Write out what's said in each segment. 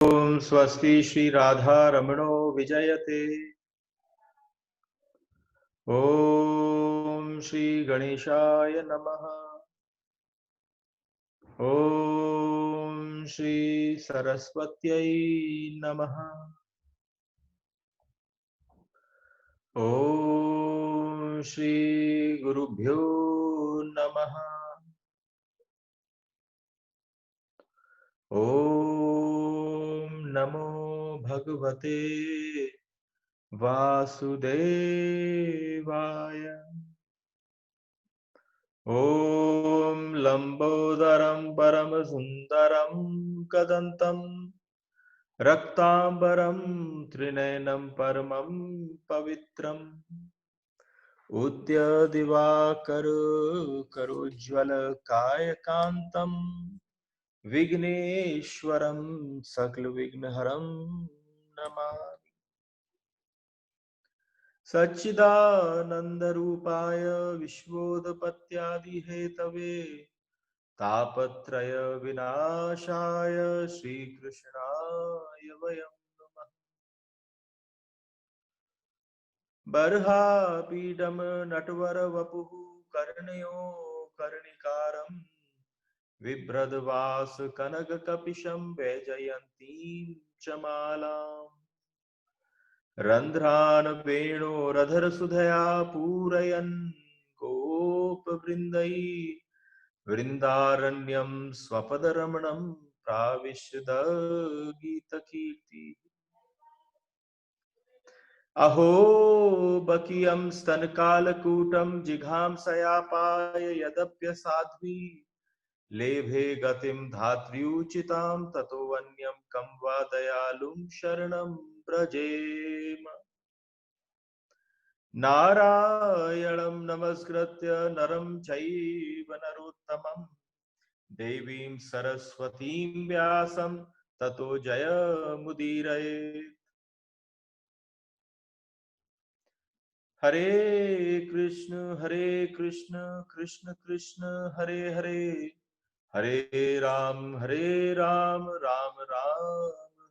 ओम स्वस्ति श्री राधा रमणो विजयते। ओम श्री गणेशाय नमः। ओम श्री सरस्वत्यै नमः। ओम श्री गुरुभ्यो नमः। ओम नमो भगवते वासुदेवाय। ओम लंबोदरम परम सुंदरम कदंतम रक्तांबरम त्रिनयनम परमं पवित्रम उद्यदिवाकर करोज्ज्वल कायकांतम विघ्नेश्वरम सकल विघ्नहरं नमामि। सच्चिदानंद रूपाय विश्वोदपत्यादि हेतवे तापत्रय विनाशाय श्रीकृष्णाय वयं नमः। बर्हापीडं नटवरवपुः कर्णयो कर्णिकारं बिभ्रद्वास कनककपिशं वैजयन्तीं च मालाम् रन्ध्रान् वेणोरधरसुधया पूरयन् गोपवृन्दै वृन्दारण्यं स्वपदरमणं प्राविशद गीतकीर्ति। अहो बकीयं स्तनकालकूटं जिघांसयापाय यदप्यसाध्वी लेभे गतिं धात्र्युचितां ततो वन्यं कं वा दयालुं शरणं व्रजेम। नारायणं नमस्कृत्य नरं चैव नरोत्तमं देवीं सरस्वतीं व्यासं ततो जयमुदीरयेत्। हरे कृष्ण कृष्ण कृष्ण हरे हरे हरे राम राम राम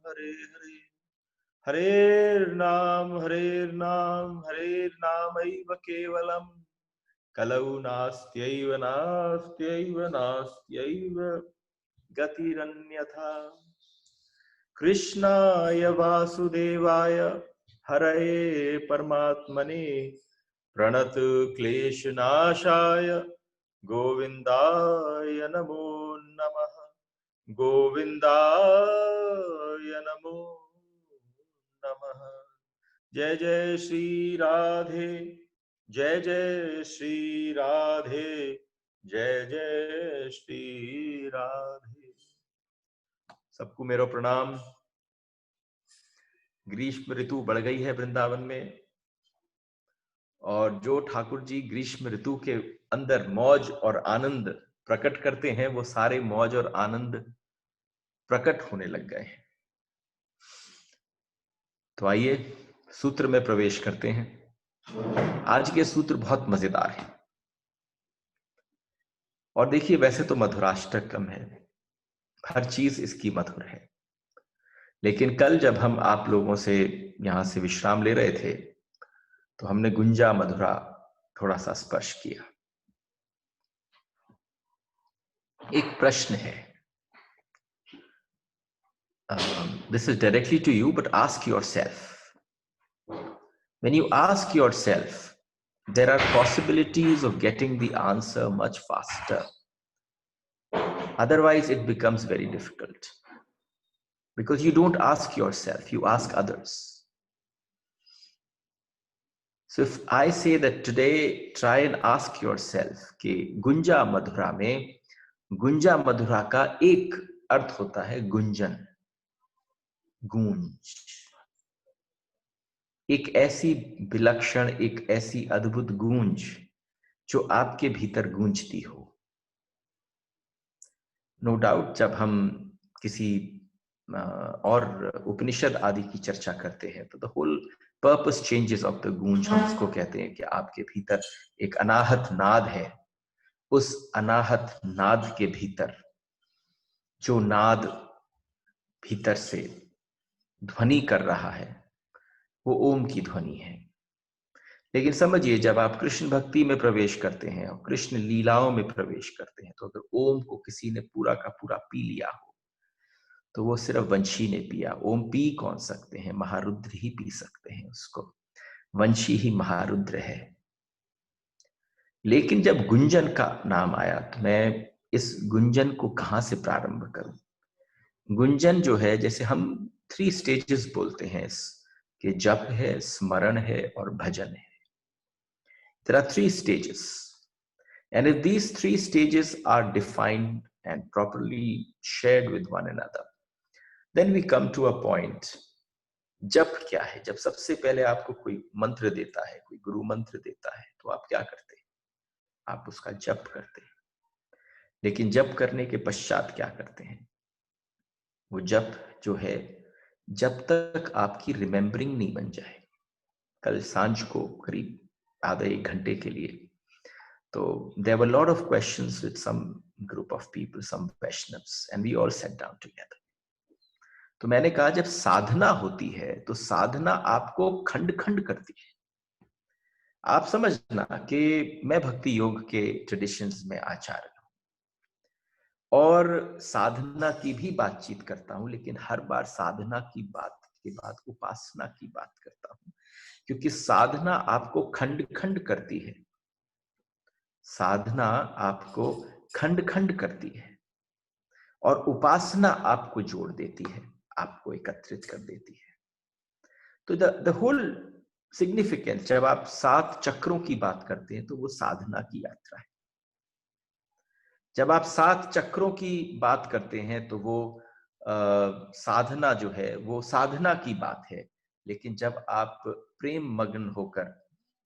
हरे हरे हरे नामैव केवलम् कलौ नास्त्यैव नास्त्यैव नास्त्यैव गतिरन्यथा। कृष्णाय वासुदेवाय हरये परमात्मने प्रणत क्लेशनाशाय गोविन्दाय नमो नमः। गोविन्दाय नमो नमः। जय जय श्री राधे, जय जय श्री राधे, जय जय श्री राधे। सबको मेरा प्रणाम। ग्रीष्म ऋतु बढ़ गई है वृंदावन में, और जो ठाकुर जी ग्रीष्म ऋतु के अंदर मौज और आनंद प्रकट करते हैं वो सारे मौज और आनंद प्रकट होने लग गए हैं। तो आइए सूत्र में प्रवेश करते हैं। आज के सूत्र बहुत मजेदार है। और देखिए, वैसे तो मधुराष्टकम है, हर चीज इसकी मधुर है, लेकिन कल जब हम आप लोगों से यहां से विश्राम ले रहे थे तो हमने गुंजा मधुरा थोड़ा सा स्पर्श किया। एक प्रश्न है, this is directly to you, but ask yourself. When you ask yourself, there are possibilities of getting the answer much faster. Otherwise, it becomes very difficult. Because you don't ask yourself, you ask others. So if I say that today, try and ask yourself कि गुंजा मधुरा में, गुंजा मधुरा का एक अर्थ होता है गुंजन, गूंज। एक ऐसी विलक्षण, एक ऐसी अद्भुत गूंज जो आपके भीतर गूंजती हो। नो डाउट जब हम किसी और उपनिषद आदि की चर्चा करते हैं तो the whole purpose changes of the गूंज, हम इसको कहते हैं कि आपके भीतर एक अनाहत नाद है। उस अनाहत नाद के भीतर जो नाद भीतर से ध्वनि कर रहा है, वो ओम की ध्वनि है। लेकिन समझिए, जब आप कृष्ण भक्ति में प्रवेश करते हैं और कृष्ण लीलाओं में प्रवेश करते हैं, तो अगर ओम को किसी ने पूरा का पूरा पी लिया हो, तो वो सिर्फ वंशी ने पिया। ओम पी कौन सकते हैं? महारुद्र ही पी सकते हैं उसको। वंशी ही महारुद्र है। लेकिन जब गुंजन का नाम आया, तो मैं इस गुंजन को कहां से प्रारंभ करूं? गुंजन जो है, जैसे हम 3 स्टेजेस बोलते हैं कि जप है, स्मरण है और भजन है। There are 3 stages. And if these 3 stages are defined and properly shared with one another, then we come to a point. जप क्या है? जब सबसे पहले आपको कोई मंत्र देता है, कोई गुरु मंत्र देता है, तो आप क्या करते हैं? आप उसका जप करते हैं। लेकिन जप करने के पश्चात क्या करते हैं? वो जप जो है, जब तक आपकी रिमेंबरिंग नहीं बन जाए। कल सांझ को करीब आधे 1 घंटे के लिए, तो there were a lot of questions with some group of people, some Vaishnavas, and we all sat down together. तो मैंने कहा, जब साधना होती है तो साधना आपको खंड खंड करती है। आप समझना कि मैं भक्ति योग के ट्रेडिशंस में आचार्य हूं और साधना की भी बातचीत करता हूं, लेकिन हर बार साधना की बात के बाद उपासना की बात करता हूं, क्योंकि साधना आपको खंड खंड करती है। साधना आपको खंड खंड करती है और उपासना आपको जोड़ देती है, आपको एकत्रित कर देती है। तो द होल सिग्निफिकेंस, जब आप 7 चक्रों की बात करते हैं, तो वो साधना की यात्रा है। जब आप 7 चक्रों की बात करते हैं, तो वो साधना जो है, वो साधना की बात है। लेकिन जब आप प्रेम मग्न होकर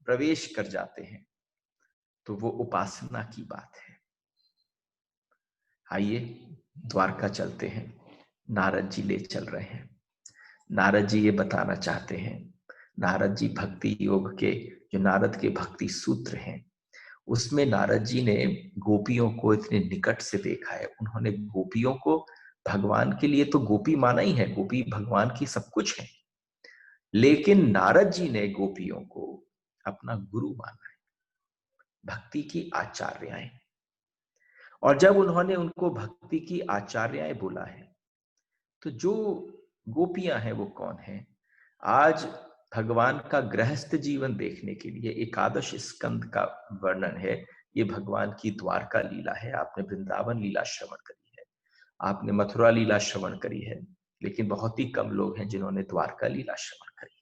प्रवेश कर जाते हैं, तो वो उपासना की बात है। आइए द्वारका चलते हैं। नारद जी ले चल रहे हैं। नारद जी ये बताना चाहते हैं। नारद जी भक्ति योग के, जो नारद के भक्ति सूत्र हैं, उसमें नारद जी ने गोपियों को इतने निकट से देखा है। उन्होंने गोपियों को भगवान के लिए तो गोपी माना ही है, गोपी भगवान की सब कुछ है। लेकिन नारद जी ने गोपियों को अपना गुरु माना है, भक्ति की आचार्याएं। और जब उन्होंने उनको भक्ति की आचार्याएं बोला है, तो जो गोपियां हैं वो कौन है? आज भगवान का गृहस्थ जीवन देखने के लिए एकादश स्कंद का वर्णन है। ये भगवान की द्वारका लीला है। आपने वृंदावन लीला श्रवण करी है, आपने मथुरा लीला श्रवण करी है, लेकिन बहुत ही कम लोग हैं जिन्होंने द्वारका लीला श्रवण करी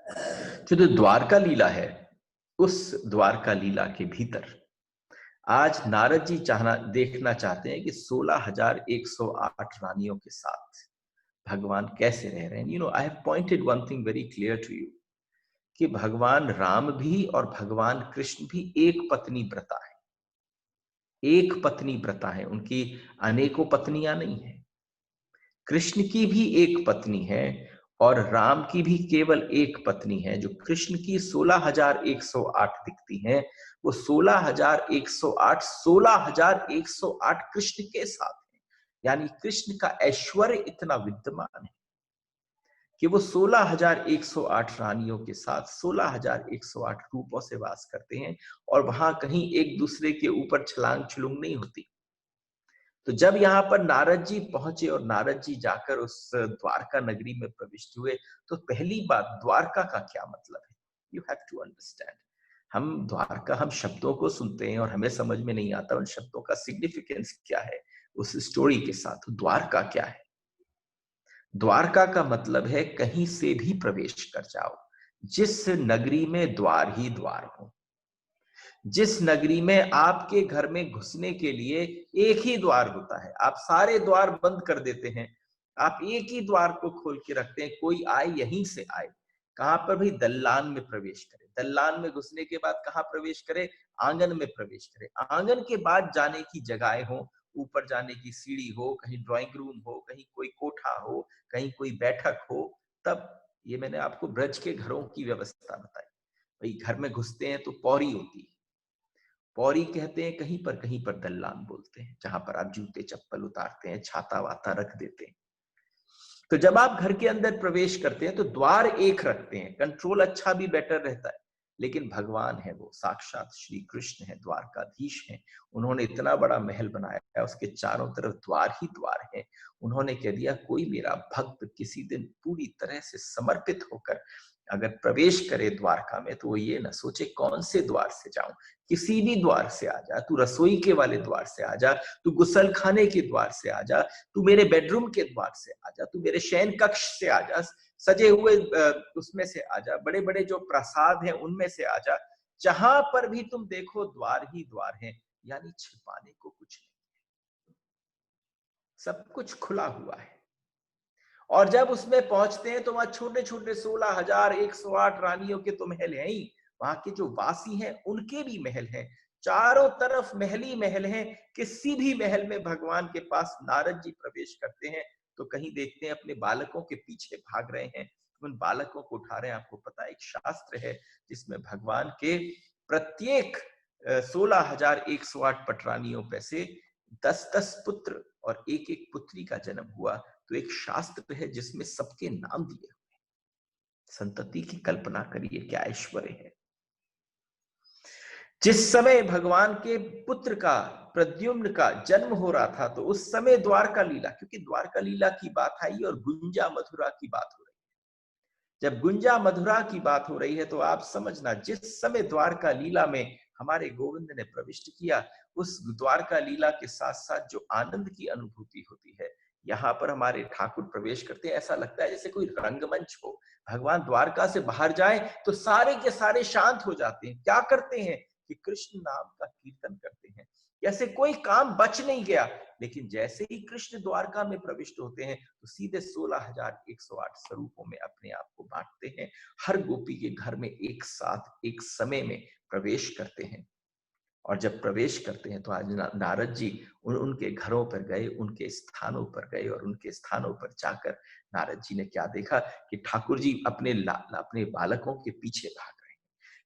है। जो द्वारका लीला है, उस द्वारका लीला के भीतर आज नारद जी देखना चाहते हैं कि 16,108 रानियों के साथ भगवान कैसे रह रहे हैं। You know, I have pointed one thing very clear to you, कि भगवान राम भी और भगवान कृष्ण भी एक पत्नी व्रता है। एक पत्नी व्रता है, उनकी अनेकों पत्नियां नहीं है। कृष्ण की भी एक पत्नी है और राम की भी केवल एक पत्नी है। जो कृष्ण की 16,108 दिखती हैं, वो 16,108 16,108 कृष्ण के साथ है। यानी कृष्ण का ऐश्वर्य इतना विद्यमान है कि वो 16,108 रानियों के साथ 16,108 रूपों से वास करते हैं और वहां कहीं एक दूसरे के ऊपर छलांग छुलूंग नहीं होती। तो जब यहाँ पर नारद जी पहुंचे और नारद जी जाकर उस द्वारका नगरी में प्रविष्ट हुए, तो पहली बात, द्वारका का क्या मतलब है? You have to understand. हम द्वारका, हम शब्दों को सुनते हैं और हमें समझ में नहीं आता उन शब्दों का सिग्निफिकेंस क्या है उस स्टोरी के साथ। द्वारका क्या है? द्वारका का मतलब है कहीं से भी प्रवेश कर जाओ, जिस नगरी में द्वार ही द्वार हो, जिस नगरी में आपके घर में घुसने के लिए एक ही द्वार होता है। आप सारे द्वार बंद कर देते हैं, आप एक ही द्वार को खोल के रखते हैं, कोई आए यहीं से आए। कहां पर भी? दल्लान में प्रवेश करे। दल्लान में घुसने के बाद कहां प्रवेश करे? आंगन में प्रवेश करे। आंगन के बाद जाने की जगहें हो, ऊपर जाने की सीढ़ी हो, कहीं ड्राइंग रूम हो, कहीं कोई कोठा हो, कहीं कोई बैठक हो, तब। ये मैंने आपको ब्रज के घरों की व्यवस्था बताई। भाई घर में घुसते हैं तो पौड़ी होती है, पौड़ी कहते हैं, कहीं पर दल्लान बोलते हैं, जहां पर आप जूते चप्पल उतारते हैं, छाता वाता रख देते हैं। तो जब आप घर के अंदर प्रवेश करते हैं तो द्वार एक रखते हैं, कंट्रोल अच्छा भी बेटर रहता है। लेकिन भगवान है, वो साक्षात श्री कृष्ण है, द्वारकाधीश हैं। उन्होंने इतना बड़ा महल बनाया है, उसके चारों तरफ द्वार ही द्वार है। उन्होंने कह दिया, कोई मेरा भक्त किसी दिन पूरी तरह से समर्पित होकर अगर प्रवेश करे द्वारका में, तो वो ये ना सोचे कौन से द्वार से जाऊं, किसी भी द्वार से आ जा, तू रसोई के वाले द्वार से आ जा, तू गुसल खाने के द्वार से आ जा, तू मेरे बेडरूम के द्वार से आ जा, तू मेरे शयन कक्ष से आ जा, सजे हुए उसमें से आ जा, बड़े बड़े जो प्रसाद हैं उनमें से आ जा, जहां पर भी तुम देखो द्वार ही द्वार हैं। यानी छिपाने को कुछ नहीं, सब कुछ खुला हुआ है। और जब उसमें पहुंचते हैं तो वहां छोटे छोटे 16,108 रानियों के तो महल हैं ही, वहां के जो वासी हैं उनके भी महल हैं, चारों तरफ महल ही महल हैं। किसी भी महल में भगवान के पास नारद जी प्रवेश करते हैं तो कहीं देखते हैं अपने बालकों के पीछे भाग रहे हैं, उन बालकों को उठा रहे हैं। आपको पता है एक शास्त्र है जिसमें भगवान के प्रत्येक 16,108 पटरानियों पे से 10-10 पुत्र और एक एक पुत्री का जन्म हुआ। तो एक शास्त्र है जिसमें सबके नाम दिए हुए। संतति की कल्पना करिए, क्या ऐश्वर्य है। जिस समय भगवान के पुत्र का, प्रद्युम्न का जन्म हो रहा था, तो उस समय द्वारका लीला, क्योंकि द्वारका लीला की बात आई और गुंजा मथुरा की बात हो रही है। जब गुंजा मथुरा की बात हो रही है तो आप समझना, जिस समय द्वारका लीला में हमारे गोविंद ने प्रविष्ट किया, उस द्वारका लीला के साथ साथ जो आनंद की अनुभूति होती है, यहाँ पर हमारे ठाकुर प्रवेश करते हैं, ऐसा लगता है जैसे कोई रंगमंच हो। भगवान द्वारका से बाहर जाए तो सारे के सारे शांत हो जाते हैं। क्या करते हैं कि कृष्ण नाम का कीर्तन करते हैं, जैसे कोई काम बच नहीं गया। लेकिन जैसे ही कृष्ण द्वारका में प्रविष्ट होते हैं तो सीधे 16,108 स्वरूपों में अपने आप को बांटते हैं, हर गोपी के घर में एक साथ एक समय में प्रवेश करते हैं। और जब प्रवेश करते हैं तो आज नारद जी उनके घरों पर गए, उनके स्थानों पर गए, और उनके स्थानों पर जाकर नारद जी ने क्या देखा कि ठाकुर जी अपने बालकों के पीछे भाग रहे हैं,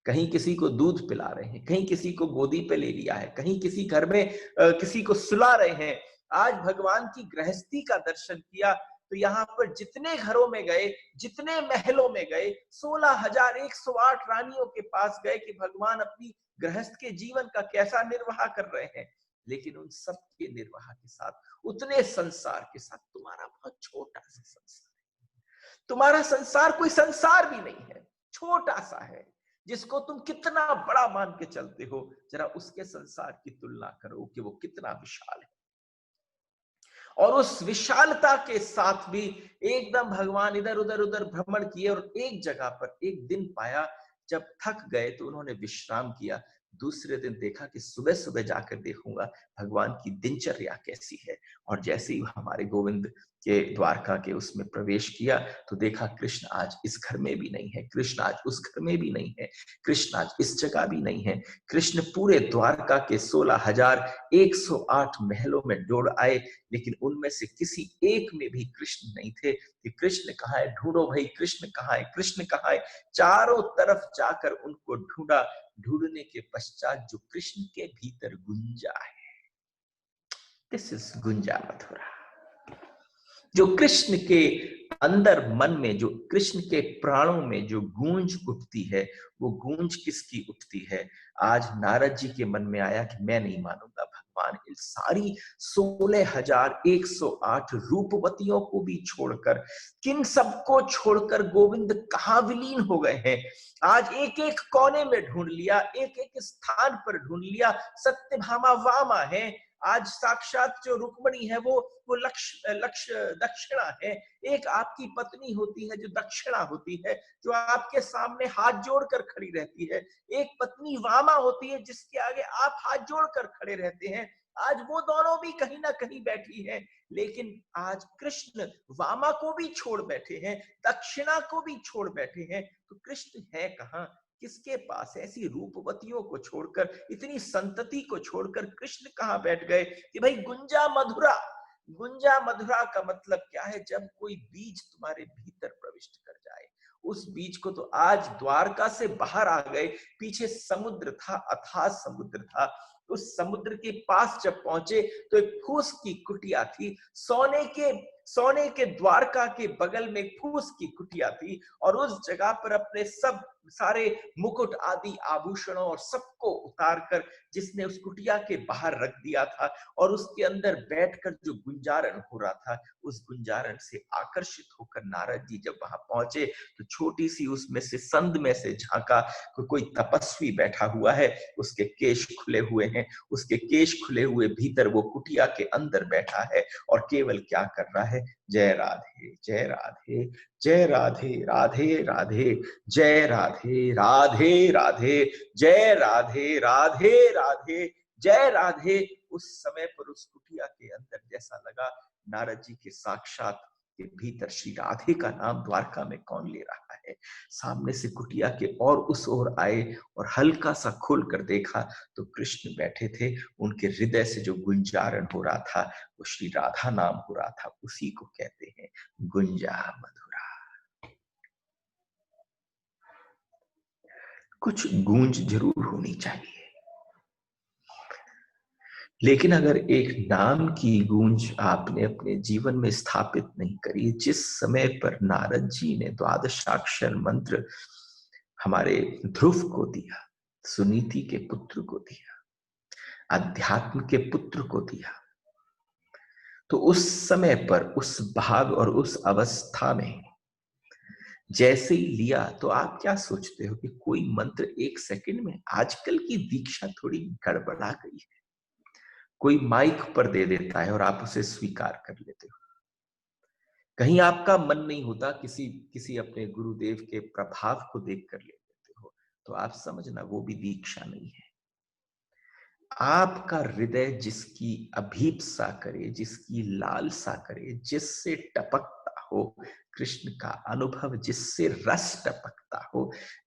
कहीं किसी को दूध पिला रहे हैं, कहीं किसी को गोदी पे ले लिया है, कहीं किसी घर में किसी को सुला रहे हैं। आज भगवान की गृहस्थी का दर्शन किया तो यहाँ पर जितने घरों में गए, जितने महलों में गए, 16,108 रानियों के पास गए कि भगवान अपनी गृहस्थ के जीवन का कैसा निर्वाह कर रहे हैं। लेकिन उन सब के निर्वाह के साथ, उतने संसार के साथ, तुम्हारा बहुत छोटा सा संसार है। तुम्हारा संसार कोई संसार भी नहीं है, छोटा सा है, जिसको तुम कितना बड़ा मान के चलते हो। जरा उसके संसार की तुलना करो कि वो कितना विशाल है। और उस विशालता के साथ भी एकदम भगवान इधर उधर उधर भ्रमण किए और एक जगह पर एक दिन पाया। जब थक गए तो उन्होंने विश्राम किया। दूसरे दिन देखा कि सुबह सुबह जाकर देखूंगा भगवान की दिनचर्या कैसी है। और जैसे ही हमारे गोविंद के द्वारका के उसमें प्रवेश किया तो देखा कृष्ण आज इस घर में भी नहीं है, कृष्ण आज उस घर में भी नहीं है, कृष्ण आज इस जगह भी नहीं है। कृष्ण पूरे द्वारका के 16,108 महलों में दौड़ आए, लेकिन उनमें से किसी एक में भी कृष्ण नहीं थे। कि कृष्ण कहाँ है, ढूंढो भाई, कृष्ण कहाँ है, कृष्ण कहाँ है। चारों तरफ जाकर उनको ढूंढा। ढूंढने के पश्चात जो कृष्ण के भीतर गुंजा है, दिस इज गुंजा मथुरा। जो कृष्ण के अंदर मन में, जो कृष्ण के प्राणों में जो गूंज उठती है, वो गूंज किसकी उठती है। आज नारद जी के मन में आया कि मैं नहीं मानूंगा, भगवान इन सारी 16,108 रूपवतियों को भी छोड़कर, किन सबको छोड़कर गोविंद कहाँ विलीन हो गए हैं। आज एक एक कोने में ढूंढ लिया, एक एक स्थान पर ढूंढ लिया। सत्यभामा वामा है, आज साक्षात जो रुक्मणी है वो लक्ष्य दक्षिणा है। एक आपकी पत्नी होती है जो दक्षिणा होती है, जो आपके सामने हाथ जोड़कर खड़ी रहती है। एक पत्नी वामा होती है जिसके आगे आप हाथ जोड़कर खड़े रहते हैं। आज वो दोनों भी कहीं ना कहीं बैठी हैं। लेकिन आज कृष्ण वामा को भी छोड़ बैठे हैं, दक्षिणा को भी छोड़ बैठे हैं। तो कृष्ण है कहाँ, किसके पास? ऐसी रूपवतियों को छोड़कर, इतनी संतति को छोड़कर कृष्ण कहाँ बैठ गए? कि भाई गुंजा मधुरा। गुंजा मधुरा का मतलब क्या है? जब कोई बीज तुम्हारे भीतर प्रविष्ट कर जाए, उस बीच को तो आज द्वारका से बाहर आ गए, पीछे समुद्र था, अथाह समुद्र था। उस समुद्र के पास जब पहुंचे तो एक फूस की कुटिया थी, सोने के द्वारका के बगल में एक फूस की कुटिया थी, और उस जगह पर अपने सब सारे मुकुट आदि आभूषणों और सबको उतारकर जिसने उस कुटिया के बाहर रख दिया था, और उसके अंदर बैठकर जो गुंजारण हो रहा था, उस गुंजारण से आकर्षित होकर नारद जी जब वहां पहुंचे तो छोटी सी उसमें से संद में से झांका, कोई तपस्वी बैठा हुआ है, उसके केश खुले हुए हैं, उसके केश खुले हुए भीतर वो कुटिया के अंदर बैठा है और केवल क्या कर रहा है, जय राधे जय राधे जय राधे राधे राधे जय राधे राधे राधे जय राधे राधे राधे जय राधे। उस समय पर उस कुटिया के अंदर जैसा लगा नारद जी के साक्षात के भीतर श्री राधे का नाम द्वारका में कौन ले रहा है। सामने से कुटिया के और उस ओर आए और हल्का सा खोल कर देखा तो कृष्ण बैठे थे, उनके हृदय से जो गुंजारण हो रहा था वो श्री राधा नाम हो रहा था। उसी को कहते हैं गुंजा मधुरा। कुछ गूंज जरूर होनी चाहिए, लेकिन अगर एक नाम की गूंज आपने अपने जीवन में स्थापित नहीं करी, जिस समय पर नारद जी ने द्वादशाक्षर मंत्र हमारे ध्रुव को दिया, सुनीति के पुत्र को दिया, अध्यात्म के पुत्र को दिया, तो उस समय पर उस भाव और उस अवस्था में जैसे ही लिया तो आप क्या सोचते हो कि कोई मंत्र एक सेकंड में, आजकल की दीक्षा थोड़ी गड़बड़ा गई है, कोई माइक पर दे देता है और आप उसे स्वीकार कर लेते हो। कहीं आपका मन नहीं होता किसी किसी अपने गुरुदेव के प्रभाव को देख कर ले लेते हो, तो आप समझना वो भी दीक्षा नहीं है। आपका हृदय जिसकी अभीप्सा करे, जिसकी लालसा करे, जिससे टपकता हो कृष्ण का अनुभव, जिससे रस टपकता हो,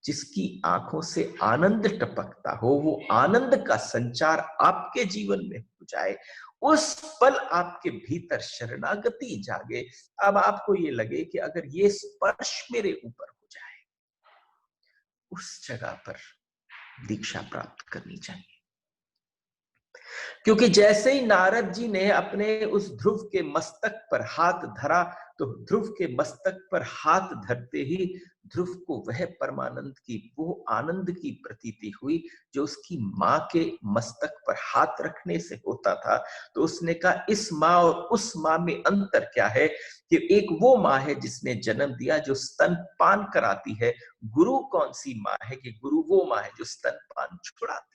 जिसकी आंखों से आनंद टपकता हो, वो आनंद का संचार आपके जीवन में हो जाए, उस पल आपके भीतर शरणागति जागे। अब आपको ये लगे कि अगर ये स्पर्श मेरे ऊपर हो जाए, उस जगह पर दीक्षा प्राप्त करनी चाहिए। क्योंकि जैसे ही नारद जी ने अपने उस ध्रुव के मस्तक पर हाथ धरा, तो ध्रुव के मस्तक पर हाथ धरते ही ध्रुव को वह परमानंद की, वो आनंद की प्रतीति हुई जो उसकी माँ के मस्तक पर हाथ रखने से होता था। तो उसने कहा इस माँ और उस माँ में अंतर क्या है, कि एक वो माँ है जिसने जन्म दिया जो स्तनपान कराती है, गुरु कौन सी माँ है, कि गुरु वो माँ है जो स्तनपान छुड़ाती है।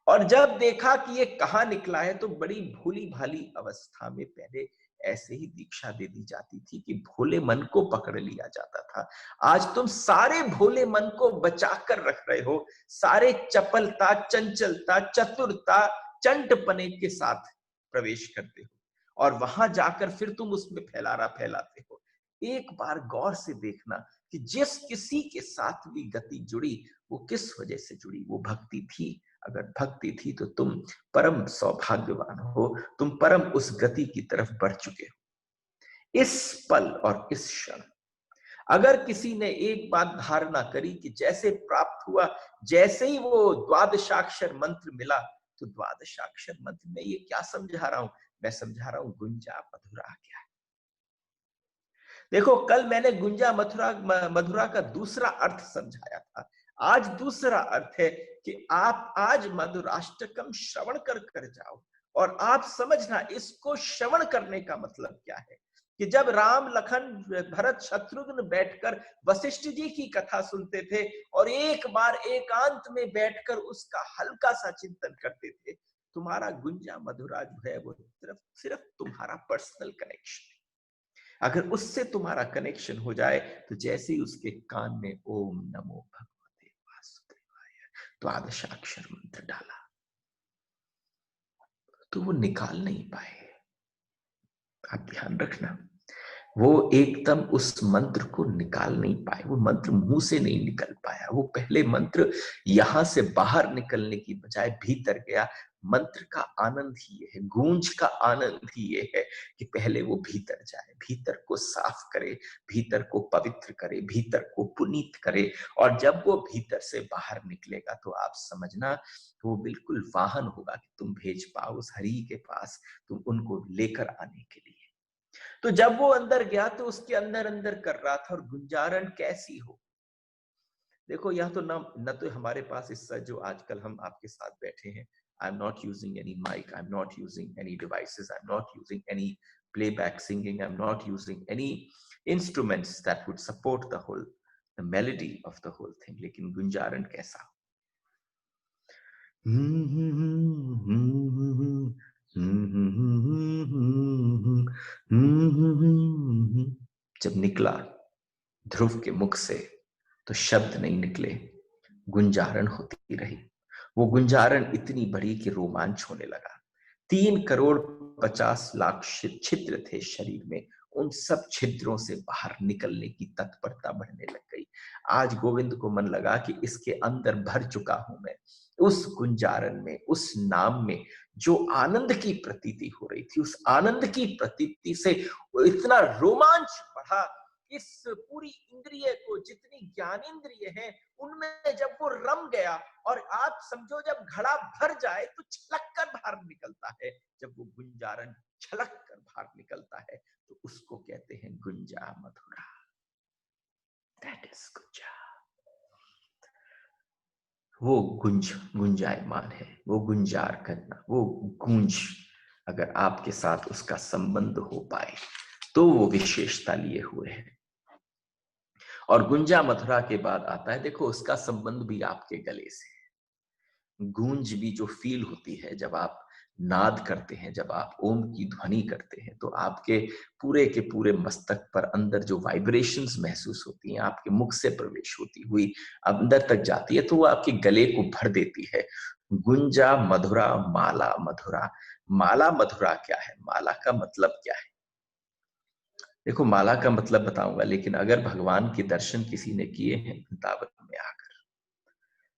और जब देखा कि ये कहां निकला है, तो बड़ी भोली भाली अवस्था में पहले ऐसे ही दीक्षा दे दी जाती थी कि भोले मन को पकड़ लिया जाता था। आज तुम सारे भोले मन को बचा कर रख रहे हो, सारे चपलता, चंचलता, चतुरता, चंटपने के साथ प्रवेश करते हो, और वहां जाकर फिर तुम उसमें फैलारा फैलाते हो। एक बार गौर से देखना कि जिस किसी के साथ भी गति जुड़ी, वो किस वजह से जुड़ी, वो भक्ति थी। अगर भक्ति थी तो तुम परम सौभाग्यवान हो, तुम परम उस गति की तरफ बढ़ चुके हो। इस पल और इस क्षण अगर किसी ने एक बात धारणा करी कि जैसे प्राप्त हुआ, जैसे ही वो द्वादशाक्षर मंत्र मिला, तो द्वादशाक्षर मंत्र में ये क्या समझा रहा हूं, मैं समझा रहा हूं गुंजा मधुरा क्या है। देखो, कल मैंने गुंजा मधुरा का दूसरा अर्थ समझाया था, आज दूसरा अर्थ है कि आप आज मधुराष्टकम श्रवण कर जाओ, और आप समझना इसको श्रवण करने का मतलब क्या है, कि जब राम लखन भरत शत्रुघ्न बैठकर वशिष्ठ जी की कथा सुनते थे और एक बार एकांत में बैठकर उसका हल्का सा चिंतन करते थे, तुम्हारा गुंजा मधुरा जो है वो सिर्फ तुम्हारा पर्सनल कनेक्शन है। अगर उससे तुम्हारा कनेक्शन हो जाए तो जैसे ही उसके कान में ओम नमो भगवते वासुदेवाय द्वादशाक्षर मंत्र डाला, तो वो निकाल नहीं पाए। आप ध्यान रखना, वो एकदम उस मंत्र को निकाल नहीं पाए, वो मंत्र मुंह से नहीं निकल पाया। वो पहले मंत्र यहां से बाहर निकलने की बजाय भीतर गया, मंत्र का आनंद ही ये है, गूंज का आनंद ही ये है कि पहले वो भीतर जाए, भीतर को साफ करे, भीतर को पवित्र करे, भीतर को पुनीत करे। और जब वो भीतर से बाहर निकलेगा तो आप समझना वो बिल्कुल वाहन होगा कि तुम भेज पाओ उस हरि के पास, तुम उनको लेकर आने के लिए। तो जब वो अंदर गया तो उसके अंदर अंदर कर रहा था, और गुंजारण कैसी हो। देखो यह तो न तो हमारे पास इस जो आजकल हम आपके साथ बैठे हैं, I am not using any mic, I am not using any devices, I am not using any playback singing, I am not using any instruments that would support the whole the melody of the whole thing. लेकिन गुंजारण कैसा, जब निकला ध्रुव के मुख से तो शब्द नहीं निकले, गुंजारण होती रही। वो गुंजारण इतनी बड़ी कि रोमांच होने लगा। 3,50,00,000 छिद्र थे शरीर में, उन सब छिद्रों से बाहर निकलने की तत्परता बढ़ने लग गई। आज गोविंद को मन लगा कि इसके अंदर भर चुका हूं मैं। उस गुंजारण में, उस नाम में जो आनंद की प्रतीति हो रही थी, उस आनंद की प्रतीति से इतना रोमांच बढ़ा, इस पूरी इंद्रिय को, जितनी ज्ञानेंद्रिय है उनमें जब वो रम गया, और आप समझो जब घड़ा भर जाए तो छलक कर बाहर निकलता है, जब वो गुंजारण छलक कर बाहर निकलता है तो उसको कहते हैं गुंजा मधुरा। दैट इज गुंजा। वो गुंजायमान है, वो गुंजार करना, वो गूंज, अगर आपके साथ उसका संबंध हो पाए तो वो विशेषता लिए हुए है। और गुंजा मथुरा के बाद आता है, देखो उसका संबंध भी आपके गले से है। गूंज भी जो फील होती है जब आप नाद करते हैं, जब आप ओम की ध्वनि करते हैं, तो आपके पूरे के पूरे मस्तक पर अंदर जो वाइब्रेशंस महसूस होती हैं, आपके मुख से प्रवेश होती हुई अंदर तक जाती है, तो वो आपके गले को भर देती है। गुंजा मधुरा माला मधुरा। माला मधुरा क्या है, माला का मतलब क्या है? देखो माला का मतलब बताऊंगा, लेकिन अगर भगवान के दर्शन किसी ने किए हैं वृंदावन में आकर,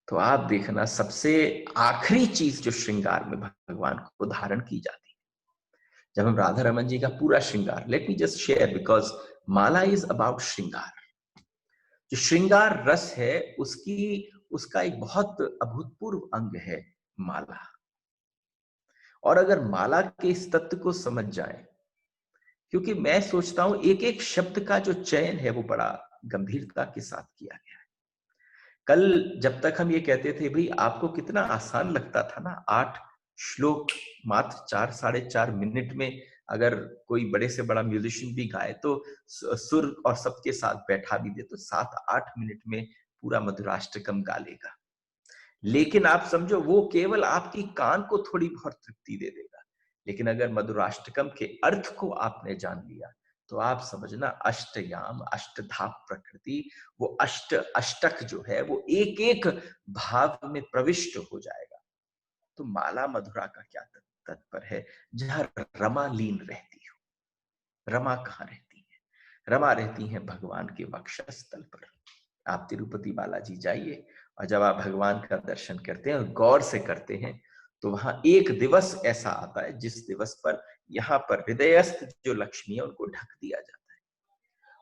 तो आप देखना सबसे आखिरी चीज जो श्रृंगार में भगवान को धारण की जाती है, जब हम राधा रमन जी का पूरा श्रृंगार, let me just share, because Mala is about श्रृंगार। जो श्रृंगार रस है उसका एक बहुत अभूतपूर्व अंग है माला। और अगर माला के इस तत्व को समझ जाए, क्योंकि मैं सोचता हूं एक एक शब्द का जो चयन है वो बड़ा गंभीरता के साथ किया गया है। कल जब तक हम ये कहते थे भाई आपको कितना आसान लगता था ना, 8 श्लोक मात्र 4-4.5 मिनट में अगर कोई बड़े से बड़ा म्यूजिशियन भी गाए तो सुर और सबके साथ बैठा भी दे तो 7-8 मिनट में पूरा मधुराष्टकम गा लेगा। लेकिन आप समझो वो केवल आपकी कान को थोड़ी बहुत तृप्ति दे देगा, लेकिन अगर मधुराष्टकम के अर्थ को आपने जान लिया तो आप समझना अष्टयाम अष्टधा प्रकृति, वो अष्टक जो है वो एक एक भाव में प्रविष्ट हो जाएगा। तो माला मधुरा का क्या तात्पर्य है? जहां रमा लीन रहती हो। रमा कहाँ रहती है? रमा रहती है भगवान के वक्षस्थल पर। आप तिरुपति बालाजी जाइए और जब आप भगवान का दर्शन करते हैं और गौर से करते हैं तो वहां एक दिवस ऐसा आता है जिस दिवस पर यहाँ पर हृदयस्थ जो लक्ष्मी है उनको ढक दिया जाता है,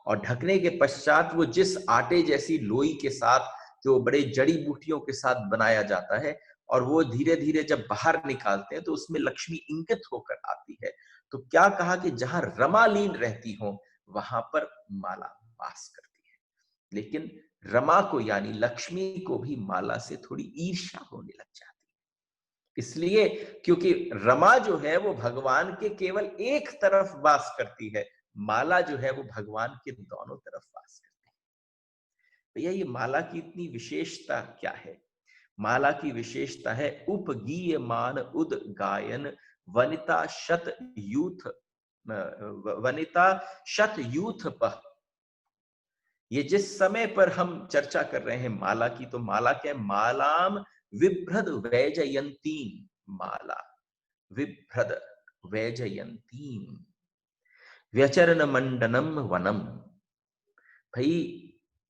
और ढकने के पश्चात वो जिस आटे जैसी लोई के साथ जो बड़े जड़ी बूटियों के साथ बनाया जाता है, और वो धीरे धीरे जब बाहर निकालते हैं तो उसमें लक्ष्मी इंगित होकर आती है। तो क्या कहा कि जहां रमालीन रहती हो वहां पर माला वास करती है। लेकिन रमा को यानी लक्ष्मी को भी माला से थोड़ी ईर्ष्या होने लग जाती है, इसलिए क्योंकि रमा जो है वो भगवान के केवल एक तरफ वास करती है, माला जो है वो भगवान के दोनों तरफ वास करती है। भैया ये माला की इतनी विशेषता क्या है? माला की विशेषता है उपगीयमान उद गायन वनिता शत यूथ, वनिता शत यूथ पह। ये जिस समय पर हम चर्चा कर रहे हैं माला की, तो माला क्या है? मालाम विभ्रद वैजयंती माला, विभ्रद वैजयंती व्यचरण मंडनम वनम। भाई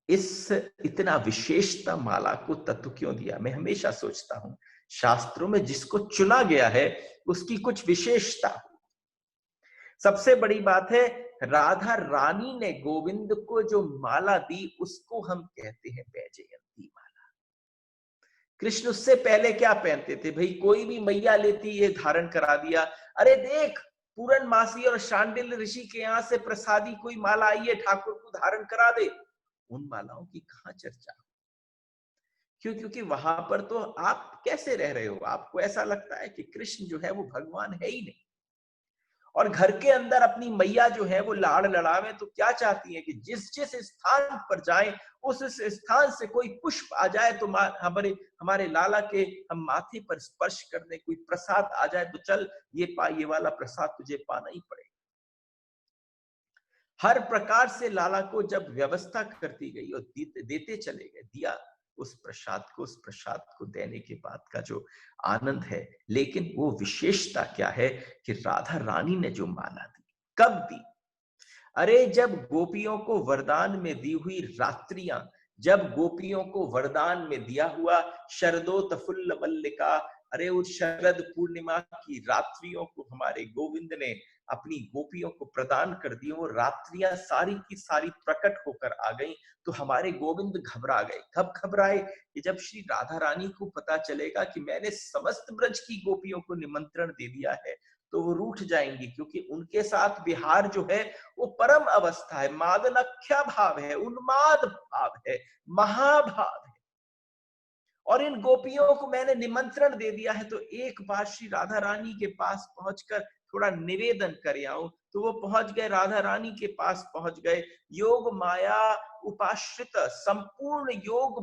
इस इतना विशेषता माला को तत्व क्यों दिया? मैं हमेशा सोचता हूं शास्त्रों में जिसको चुना गया है उसकी कुछ विशेषता। सबसे बड़ी बात है, राधा रानी ने गोविंद को जो माला दी उसको हम कहते हैं वैजयंती माला। कृष्ण उससे पहले क्या पहनते थे भाई? कोई भी मैया लेती, ये धारण करा दिया। अरे देख, पूरनमासी और शांडिल्य ऋषि के यहां से प्रसादी कोई माला आई है, ठाकुर को धारण करा दे। उन मालाओं की कहां चर्चा? क्यों? क्योंकि वहां पर तो आप कैसे रह रहे हो? आपको ऐसा लगता है कि कृष्ण जो है वो भगवान है ही नहीं। और घर के अंदर अपनी मैया जो है वो लाड़ लड़ावे तो क्या चाहती है कि जिस जिस स्थान पर जाए उस स्थान से कोई पुष्प आ जाए तो हमारे हमारे लाला के हम माथे पर स्पर्श कर दे, कोई प्रसाद आ जाए तो चल ये वाला प्रसाद तुझे पाना ही पड़ेगा। हर प्रकार से लाला को जब व्यवस्था करती गई और देते चले गए, दिया उस प्रसाद को देने के बाद का जो आनंद है। लेकिन वो विशेषता क्या है कि राधा रानी ने जो माला दी, कब दी? अरे जब गोपियों को वरदान में दी हुई रात्रियां, जब गोपियों को वरदान में दिया हुआ शरदोत्फुल्ल मल्लिका, अरे उस शरद पूर्णिमा की रात्रियों को हमारे गोविंद ने अपनी गोपियों को प्रदान कर दी। वो रात्रियां सारी की सारी प्रकट होकर आ गई तो हमारे गोविंद घबरा गए। कब घबराए? कि जब श्री राधा रानी को पता चलेगा कि मैंने समस्त ब्रज की गोपियों को निमंत्रण दे दिया है, तो वो रूठ जाएंगी, क्योंकि उनके साथ विहार जो है वो परम अवस्था है, मादनाख्या भाव है, उन्माद भाव है, महाभाव है। और इन गोपियों को मैंने निमंत्रण दे दिया है तो एक बार श्री राधा रानी के पास पहुंचकर थोड़ा निवेदन कर आऊं। तो वो पहुंच गए, राधा रानी के पास पहुंच गए। योग माया उपाश्रित, संपूर्ण योग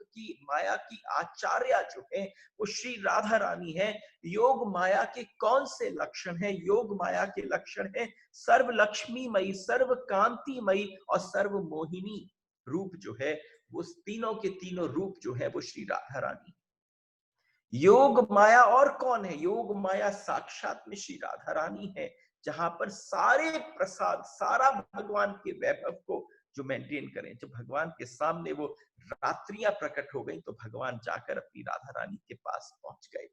की माया की आचार्य जो है वो श्री राधा रानी है। योग माया के कौन से लक्षण है? योग माया के लक्षण है सर्व लक्ष्मीमयी, सर्व कांतिमयी और सर्व मोहिनी रूप जो है, वो तीनों के तीनों रूप जो है वो श्री राधा रानी। योग माया और कौन है? योग माया साक्षात में श्री राधा रानी है, जहां पर सारे प्रसाद, सारा भगवान के वैभव को जो मेंटेन करें। जब भगवान के सामने वो रात्रियां प्रकट हो गई तो भगवान जाकर अपनी राधा रानी के पास पहुंच गए।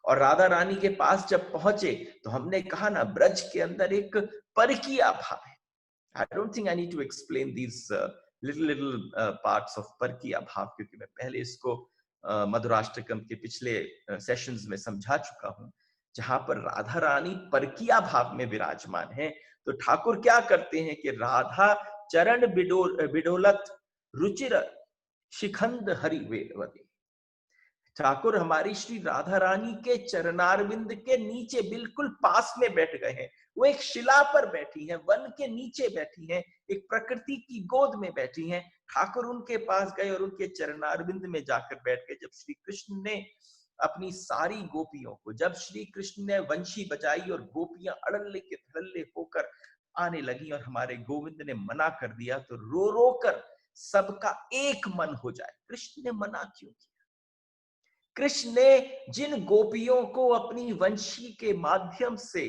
और राधा रानी के पास जब पहुंचे तो हमने कहा ना, ब्रज के अंदर एक परकीय भाव है। I don't think I need to explain these little parts of परकीय भाव, क्योंकि मैं पहले इसको मधुराष्टकम के पिछले सेशंस में समझा चुका हूं। जहां पर राधा रानी परकीय भाव में विराजमान है तो ठाकुर क्या करते हैं कि राधा चरण बिडोलत रुचिर शिखंड हरि वेदवती, ठाकुर हमारी श्री राधा रानी के चरणारविंद के नीचे बिल्कुल पास में बैठ गए हैं। वो एक शिला पर बैठी हैं, वन के नीचे बैठी हैं, एक प्रकृति की गोद में बैठी हैं। ठाकुर उनके पास गए और उनके चरणारविंद में जाकर बैठ गए। जब श्री कृष्ण ने अपनी सारी गोपियों को, जब श्री कृष्ण ने वंशी बजाई और गोपियां अड़ल्ले के थड़ल्ले होकर आने लगी और हमारे गोविंद ने मना कर दिया, तो रो रो कर सबका एक मन हो जाए। कृष्ण ने मना क्यों किया? कृष्ण ने जिन गोपियों को अपनी वंशी के माध्यम से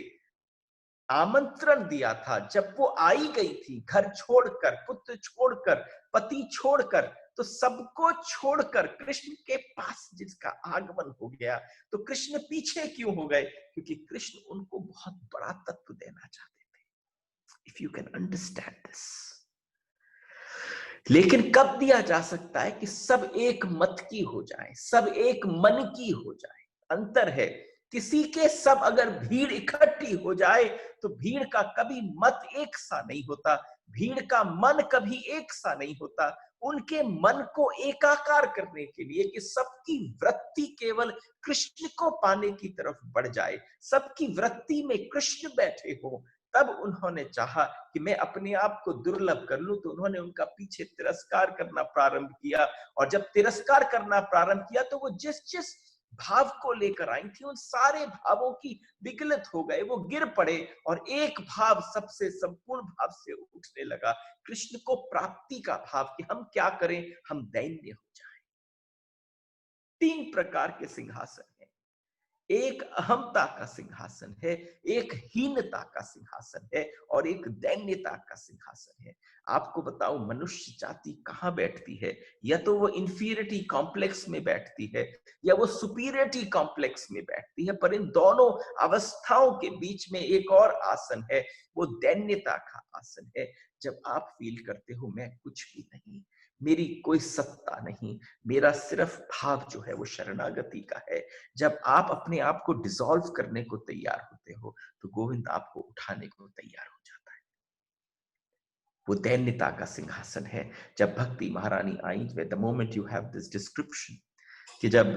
आमंत्रण दिया था, जब वो आई गई थी घर छोड़कर, पुत्र छोड़कर, पति छोड़कर, तो सबको छोड़कर कृष्ण के पास जिसका आगमन हो गया, तो कृष्ण पीछे क्यों हो गए? क्योंकि कृष्ण उनको बहुत बड़ा तत्व देना चाहते थे। If you can understand this. लेकिन कब दिया जा सकता है? कि सब एक मत की हो जाए, सब एक मन की हो जाए। अंतर है, किसी के सब अगर भीड़ इकट्ठी हो जाए तो भीड़ का कभी मत एक सा नहीं होता, भीड़ का मन कभी एक सा नहीं होता। उनके मन को एकाकार करने के लिए कि सबकी वृत्ति केवल कृष्ण को पाने की तरफ बढ़ जाए, सबकी वृत्ति में कृष्ण बैठे हो, तब उन्होंने चाहा कि मैं अपने आप को दुर्लभ कर लूं। तो उन्होंने उनका पीछे तिरस्कार करना प्रारंभ किया। और जब तिरस्कार करना प्रारंभ किया तो वो जिस जिस भाव को लेकर आई थी उन सारे भावों की विगलित हो गए, वो गिर पड़े और एक भाव सबसे संपूर्ण भाव से उठने लगा, कृष्ण को प्राप्ति का भाव कि हम क्या करें, हम दैन्य हो जाएं। 3 प्रकार के सिंहासन हैं। एक अहमता का सिंहासन है, एक हीनता का सिंहासन है और एक दैन्यता का सिंहासन है। आपको बताओ मनुष्य जाति कहाँ बैठती है, या तो वो इंफीरियरिटी कॉम्प्लेक्स में बैठती है या वो सुपीरियरिटी कॉम्प्लेक्स में बैठती है, पर इन दोनों अवस्थाओं के बीच में एक और आसन है, वो दैन्यता का आसन है। जब आप फील करते हो मैं कुछ भी नहीं, मेरी कोई सत्ता नहीं, मेरा सिर्फ भाव जो है वो शरणागति का है, जब आप अपने आप को डिसॉल्व करने को तैयार होते हो, तो गोविंद आपको उठाने को तैयार हो जाता है। वो दैन्यता का सिंहासन है। जब भक्ति महारानी आई, the moment you have this description, कि जब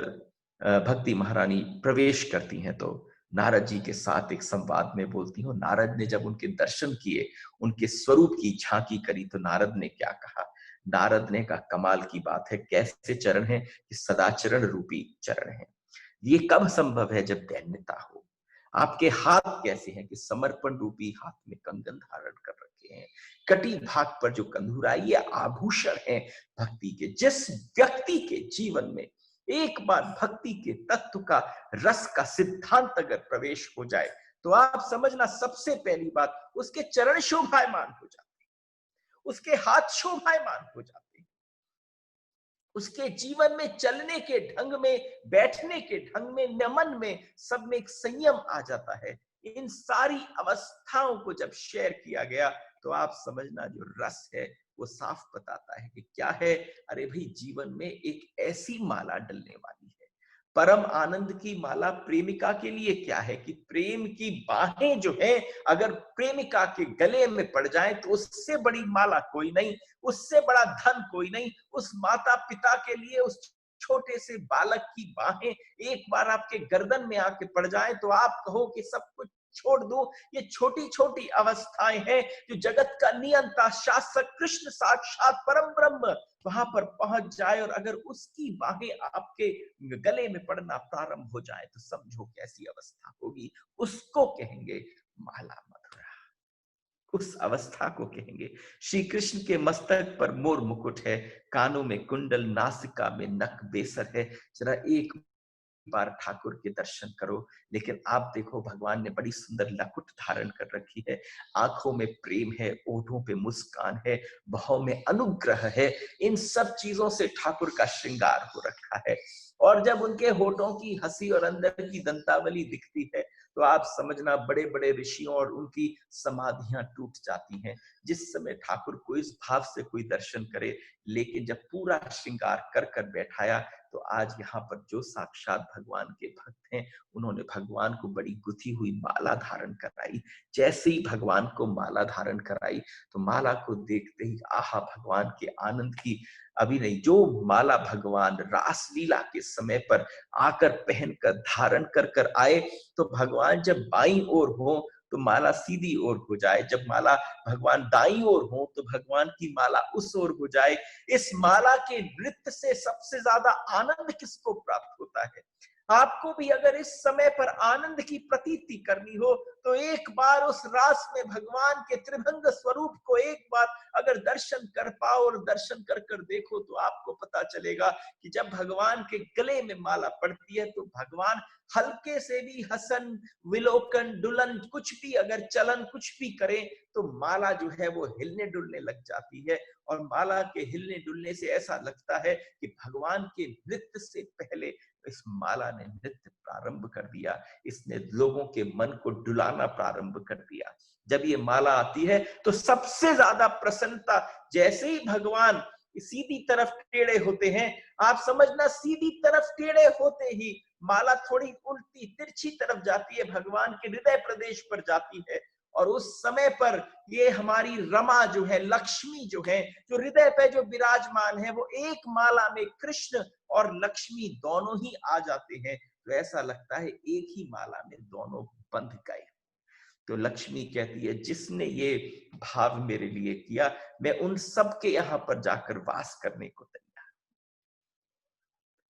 भक्ति महारानी प्रवेश करती हैं तो नारद जी के साथ एक संवाद में बोलती हूँ, नारद ने जब उनके दर्शन किए, उनके स्वरूप की झांकी करी, तो नारद ने क्या कहा? नारद ने कहा कमाल की बात है, कैसे चरण है कि सदाचरण रूपी चरण है। ये कब संभव है? जब दैन्यता हो। आपके हाथ कैसे हैं कि समर्पण रूपी हाथ में कंगन धारण कर रखे हैं। कटी भाग पर जो कंधुरा, ये आभूषण है भक्ति के। जिस व्यक्ति के जीवन में एक बार भक्ति के तत्व का, रस का सिद्धांत अगर प्रवेश हो जाए, तो आप समझना सबसे पहली बात, उसके चरण शोभायमान हो जाते हैं, उसके हाथ शोभायमान हो जाते हैं, उसके जीवन में चलने के ढंग में, बैठने के ढंग में, नमन में, सब में एक संयम आ जाता है। इन सारी अवस्थाओं को जब शेयर किया गया, तो आप समझना जो रस है वो साफ बताता है कि क्या है। अरे भाई, जीवन में एक ऐसी माला डलने वाली है, परम आनंद की माला। प्रेमिका के लिए क्या है कि प्रेम की बाहें जो है, अगर प्रेमिका के गले में पड़ जाए, तो उससे बड़ी माला कोई नहीं, उससे बड़ा धन कोई नहीं। उस माता पिता के लिए उस छोटे से बालक की बाहें एक बार आपके गर्दन में आके पड़ जाए, तो आप कहो कि सब कुछ छोड़ दो। ये छोटी छोटी अवस्थाएं हैं जो जगत का नियंता शासक कृष्ण साक्षात परम ब्रह्म वहां पर पहुंच जाए, और अगर उसकी बाहें आपके गले में पड़ना प्रारंभ हो जाए, तो समझो कैसी अवस्था होगी। उसको कहेंगे माला मधुरा, उस अवस्था को कहेंगे। श्री कृष्ण के मस्तक पर मोर मुकुट है, कानों में कुंडल, नासिका में नक बेसर है। जरा एक बार ठाकुर के दर्शन करो। लेकिन आप देखो, भगवान ने बड़ी सुंदर लकुट धारण कर रखी है, आंखों में प्रेम है, ओठों पे मुस्कान है, भाव में अनुग्रह है। इन सब चीजों से ठाकुर का श्रृंगार हो रखा है। और जब उनके होठों की हंसी और अंदर की दंतावली दिखती है, तो आप समझना बड़े बड़े ऋषियों और उनकी समाधियां टूट जाती हैं। जिस समय ठाकुर को इस भाव से कोई दर्शन करे, लेकिन जब पूरा श्रृंगार कर कर बैठाया, तो आज यहाँ पर जो साक्षात भगवान के भक्त हैं, उन्होंने भगवान को बड़ी गुथी हुई माला धारण कराई। जैसे ही भगवान को माला धारण कराई, तो माला को देखते ही आहा, भगवान के आनंद की अभी नहीं। जो माला भगवान रासलीला के समय पर आकर पहनकर धारण कर कर आए, तो भगवान जब बाईं ओर हो तो माला सीधी ओर हो जाए, जब माला भगवान दाईं ओर हो तो भगवान की माला उस ओर हो जाए। इस माला के नृत्य से सबसे ज्यादा आनंद किसको प्राप्त होता है? आपको भी अगर इस समय पर आनंद की प्रतीति करनी हो, तो एक बार उस रास में भगवान के त्रिभंग स्वरूप को एक बार अगर दर्शन कर पाओ और दर्शन कर कर देखो, तो आपको पता चलेगा कि जब भगवान के गले में माला पड़ती है, तो भगवान हल्के से भी हसन, विलोकन, डुलन, कुछ भी अगर चलन कुछ भी करें, तो माला जो है वो हिलने डुलने लग जाती है। और माला के हिलने डुलने से ऐसा लगता है कि भगवान के नृत्य से पहले इस माला ने नृत्य प्रारंभ कर दिया, इसने लोगों के मन को डुलाना प्रारंभ कर दिया। जब ये माला आती है, तो सबसे ज्यादा प्रसन्नता, जैसे ही भगवान सीधी तरफ टेढ़े होते हैं, आप समझना सीधी तरफ टेढ़े होते ही माला थोड़ी उल्टी तिरछी तरफ जाती है, भगवान के हृदय प्रदेश पर जाती है। और उस समय पर ये हमारी रमा जो है, लक्ष्मी जो है, जो हृदय पे जो विराजमान है, वो एक माला में कृष्ण और लक्ष्मी दोनों ही आ जाते हैं। तो ऐसा लगता है एक ही माला में दोनों बंध गए। तो लक्ष्मी कहती है, जिसने ये भाव मेरे लिए किया, मैं उन सब के यहां पर जाकर वास करने को तैयार।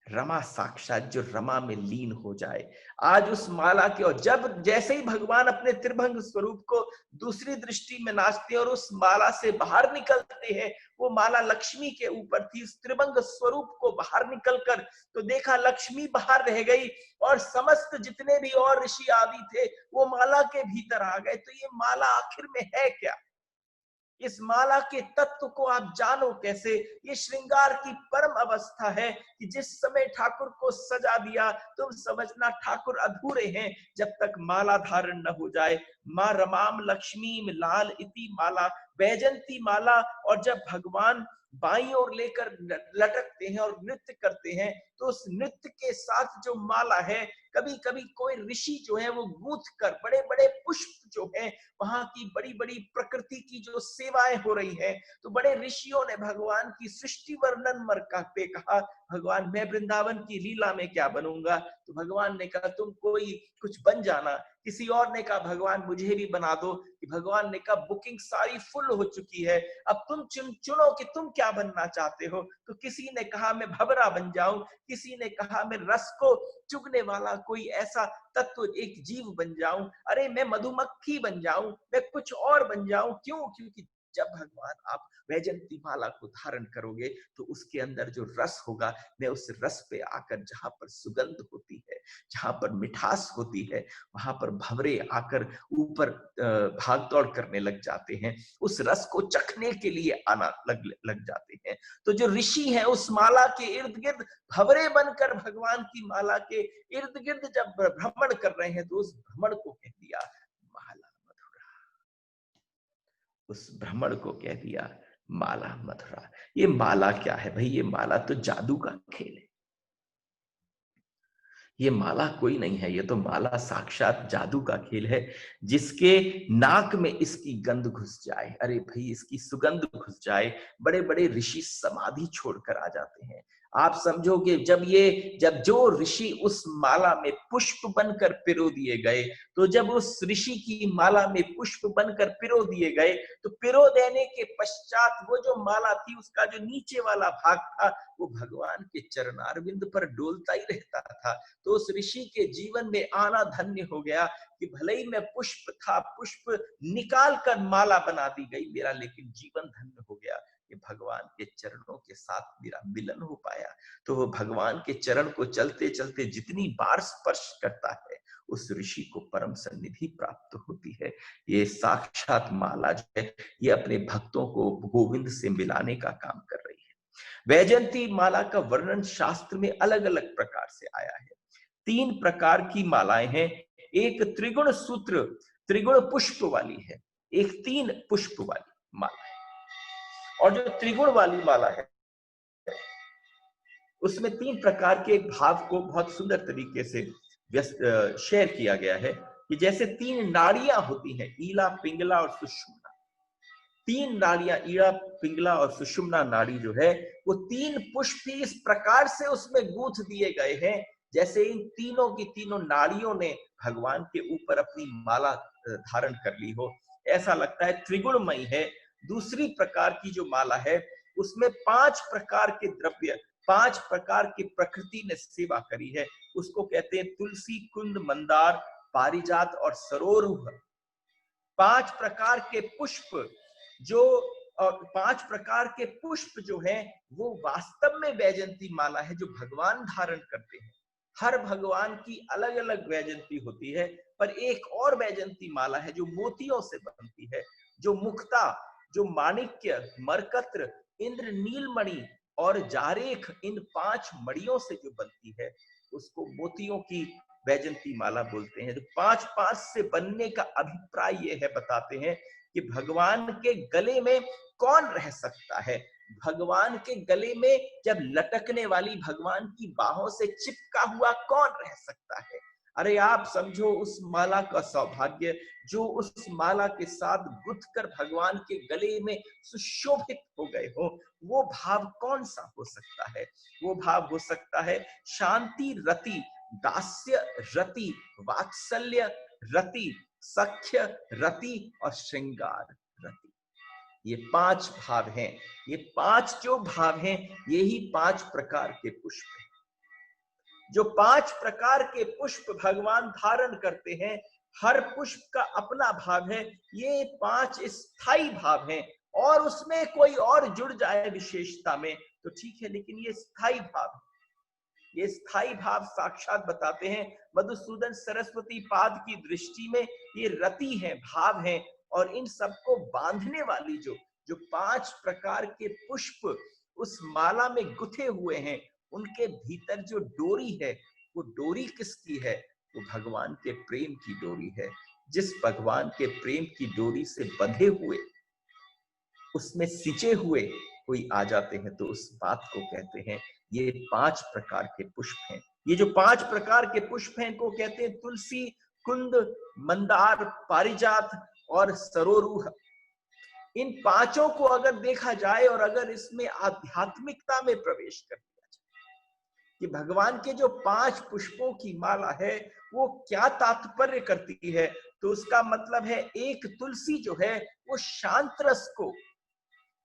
रमा साक्षात जो रमा में लीन हो जाए, आज उस माला के, और जब जैसे ही भगवान अपने त्रिभंग स्वरूप को दूसरी दृष्टि में नाचते हैं और उस माला से बाहर निकलते हैं, वो माला लक्ष्मी के ऊपर थी, उस त्रिभंग स्वरूप को बाहर निकलकर तो देखा लक्ष्मी बाहर रह गई, और समस्त जितने भी और ऋषि आदि थे वो माला के भीतर आ गए। तो ये माला आखिर में है क्या? इस माला के तत्व को आप जानो कैसे। ये श्रृंगार की परम अवस्था है कि जिस समय ठाकुर को सजा दिया तुम समझना ठाकुर अधूरे हैं जब तक माला धारण न हो जाए। माँ रमाम लक्ष्मी लाल इति माला, वैजंती माला। और जब भगवान बाईं ओर लेकर लटकते हैं और नृत्य करते हैं तो उस नृत्य के साथ जो माला है, कभी कभी कोई ऋषि जो है वो गूंथ कर बड़े बड़े पुष्प जो है, वहां की बड़ी बड़ी प्रकृति की जो सेवाएं हो रही है, तो बड़े ऋषियों ने भगवान की सृष्टि वर्णन पे कहा भगवान मैं वृंदावन की लीला में क्या बनूंगा। तो भगवान ने कहा तुम कोई कुछ बन जाना। किसी और ने कहा भगवान मुझे भी बना दो। कि भगवान ने कहा बुकिंग सारी फुल हो चुकी है, अब तुम चुनो कि तुम क्या बनना चाहते हो। तो किसी ने कहा मैं भंवरा बन जाऊं, किसी ने कहा मैं रस को चुगने वाला कोई ऐसा तत्व एक जीव बन जाऊं, अरे मैं मधुमक्खी बन जाऊं, मैं कुछ और बन जाऊं। क्यों? क्योंकि जब भगवान आप वैजंती माला को धारण करोगे तो उसके अंदर जो रस होगा, मैं उस रस पे आकर जहां पर सुगंध होती है, जहां पर मिठास होती है, वहां पर भंवरे आकर ऊपर भाग दौड़ करने लग जाते हैं, उस रस को चखने के लिए आना लग जाते हैं। तो जो ऋषि है उस माला के इर्द गिर्द भंवरे बनकर भगवान की माला के इर्द गिर्द जब भ्रमण कर रहे हैं तो उस भ्रमण को कह दिया माला मधुरा। उस भ्रमण को कह दिया माला मधुरा। ये माला क्या है भाई? ये माला तो जादू का खेल है। ये माला कोई नहीं है, ये तो माला साक्षात जादू का खेल है। जिसके नाक में इसकी गंध घुस जाए, अरे भाई इसकी सुगंध घुस जाए, बड़े बड़े ऋषि समाधि छोड़कर आ जाते हैं। आप समझोगे जब जो ऋषि उस माला में पुष्प बनकर पिरो दिए गए, तो जब उस ऋषि की माला में पुष्प बनकर पिरो दिए गए, तो पिरो देने के पश्चात वो जो माला थी उसका जो नीचे वाला भाग था वो भगवान के चरणारविंद पर डोलता ही रहता था। तो उस ऋषि के जीवन में आना धन्य हो गया कि भले ही मैं पुष्प था, पुष्प निकाल कर माला बना दी गई मेरा, लेकिन जीवन धन्य हो गया कि भगवान के चरणों के साथ मेरा मिलन हो पाया। तो वो भगवान के चरण को चलते चलते जितनी बार स्पर्श करता है उस ऋषि को परम सन्निधि प्राप्त होती है। ये साक्षात माला जो है ये अपने भक्तों को गोविंद से मिलाने का काम कर रही है। वैजयंती माला का वर्णन शास्त्र में अलग अलग प्रकार से आया है। 3 प्रकार की मालाएं हैं। एक त्रिगुण सूत्र त्रिगुण पुष्प वाली है, एक 3 पुष्प वाली माला है। और जो त्रिगुण वाली माला है उसमें 3 प्रकार के भाव को बहुत सुंदर तरीके से शेयर किया गया है कि जैसे 3 नाड़ियां होती हैं, ईला, पिंगला और सुषुम्ना। 3 नाड़ियां, ईड़ा, पिंगला और सुषुम्ना नाड़ी जो है वो 3 पुष्प इस प्रकार से उसमें गूंथ दिए गए हैं जैसे इन तीनों की तीनों नाड़ियों ने भगवान के ऊपर अपनी माला धारण कर ली हो। ऐसा लगता है त्रिगुणमयी है। दूसरी प्रकार की जो माला है उसमें 5 प्रकार के द्रव्य, 5 प्रकार की प्रकृति ने सेवा करी है। उसको कहते हैं तुलसी, कुंद, मंदार, पारिजात और सरोरुह। 5 प्रकार के पुष्प जो, और 5 प्रकार के पुष्प जो हैं वो वास्तव में वैजयंती माला है जो भगवान धारण करते हैं। हर भगवान की अलग अलग वैजयंती होती है, पर एक और वैजयंती माला है जो मोतियों से बनती है, जो मुक्ता, जो माणिक्य, मरकत्र, इंद्र नीलमणि और जारेख, इन 5 मणियों से जो बनती है उसको मोतियों की वैजयंती माला बोलते हैं। तो 5-5 से बनने का अभिप्राय ये है, बताते हैं कि भगवान के गले में कौन रह सकता है। भगवान के गले में जब लटकने वाली भगवान की बाहों से चिपका हुआ कौन रह सकता है। अरे आप समझो उस माला का सौभाग्य जो उस माला के साथ गुथ कर भगवान के गले में सुशोभित हो गए हो, वो भाव कौन सा हो सकता है। वो भाव हो सकता है शांति रति, दास्य रति, वात्सल्य रति, सख्य रति और श्रृंगार रति। ये 5 भाव हैं। ये 5 जो भाव हैं यही 5 प्रकार के पुष्प हैं। जो 5 प्रकार के पुष्प भगवान धारण करते हैं, हर पुष्प का अपना भाव है। ये 5 स्थायी भाव हैं, और उसमें कोई और जुड़ जाए विशेषता में तो ठीक है, लेकिन ये स्थायी भाव है। ये स्थायी भाव साक्षात बताते हैं मधुसूदन सरस्वती पाद की दृष्टि में ये रति है, भाव है, और इन सबको बांधने वाली जो जो 5 प्रकार के पुष्प उस माला में गुथे हुए हैं, उनके भीतर जो डोरी है, वो डोरी किसकी है? वो भगवान के प्रेम की डोरी है। जिस भगवान के प्रेम की डोरी से बंधे हुए, उसमें सिंचे हुए कोई आ जाते हैं, तो उस बात को कहते हैं ये 5 प्रकार के पुष्प हैं। ये जो 5 प्रकार के पुष्प हैं, को कहते हैं तुलसी, कुंद, मंदार, पारिजात और सरोरुह। इन पांचों को अगर देखा जाए और अगर इसमें आध्यात्मिकता में प्रवेश कर दिया जाए कि भगवान के जो 5 पुष्पों की माला है वो क्या तात्पर्य करती है, तो उसका मतलब है एक तुलसी जो है वो शांत रस को,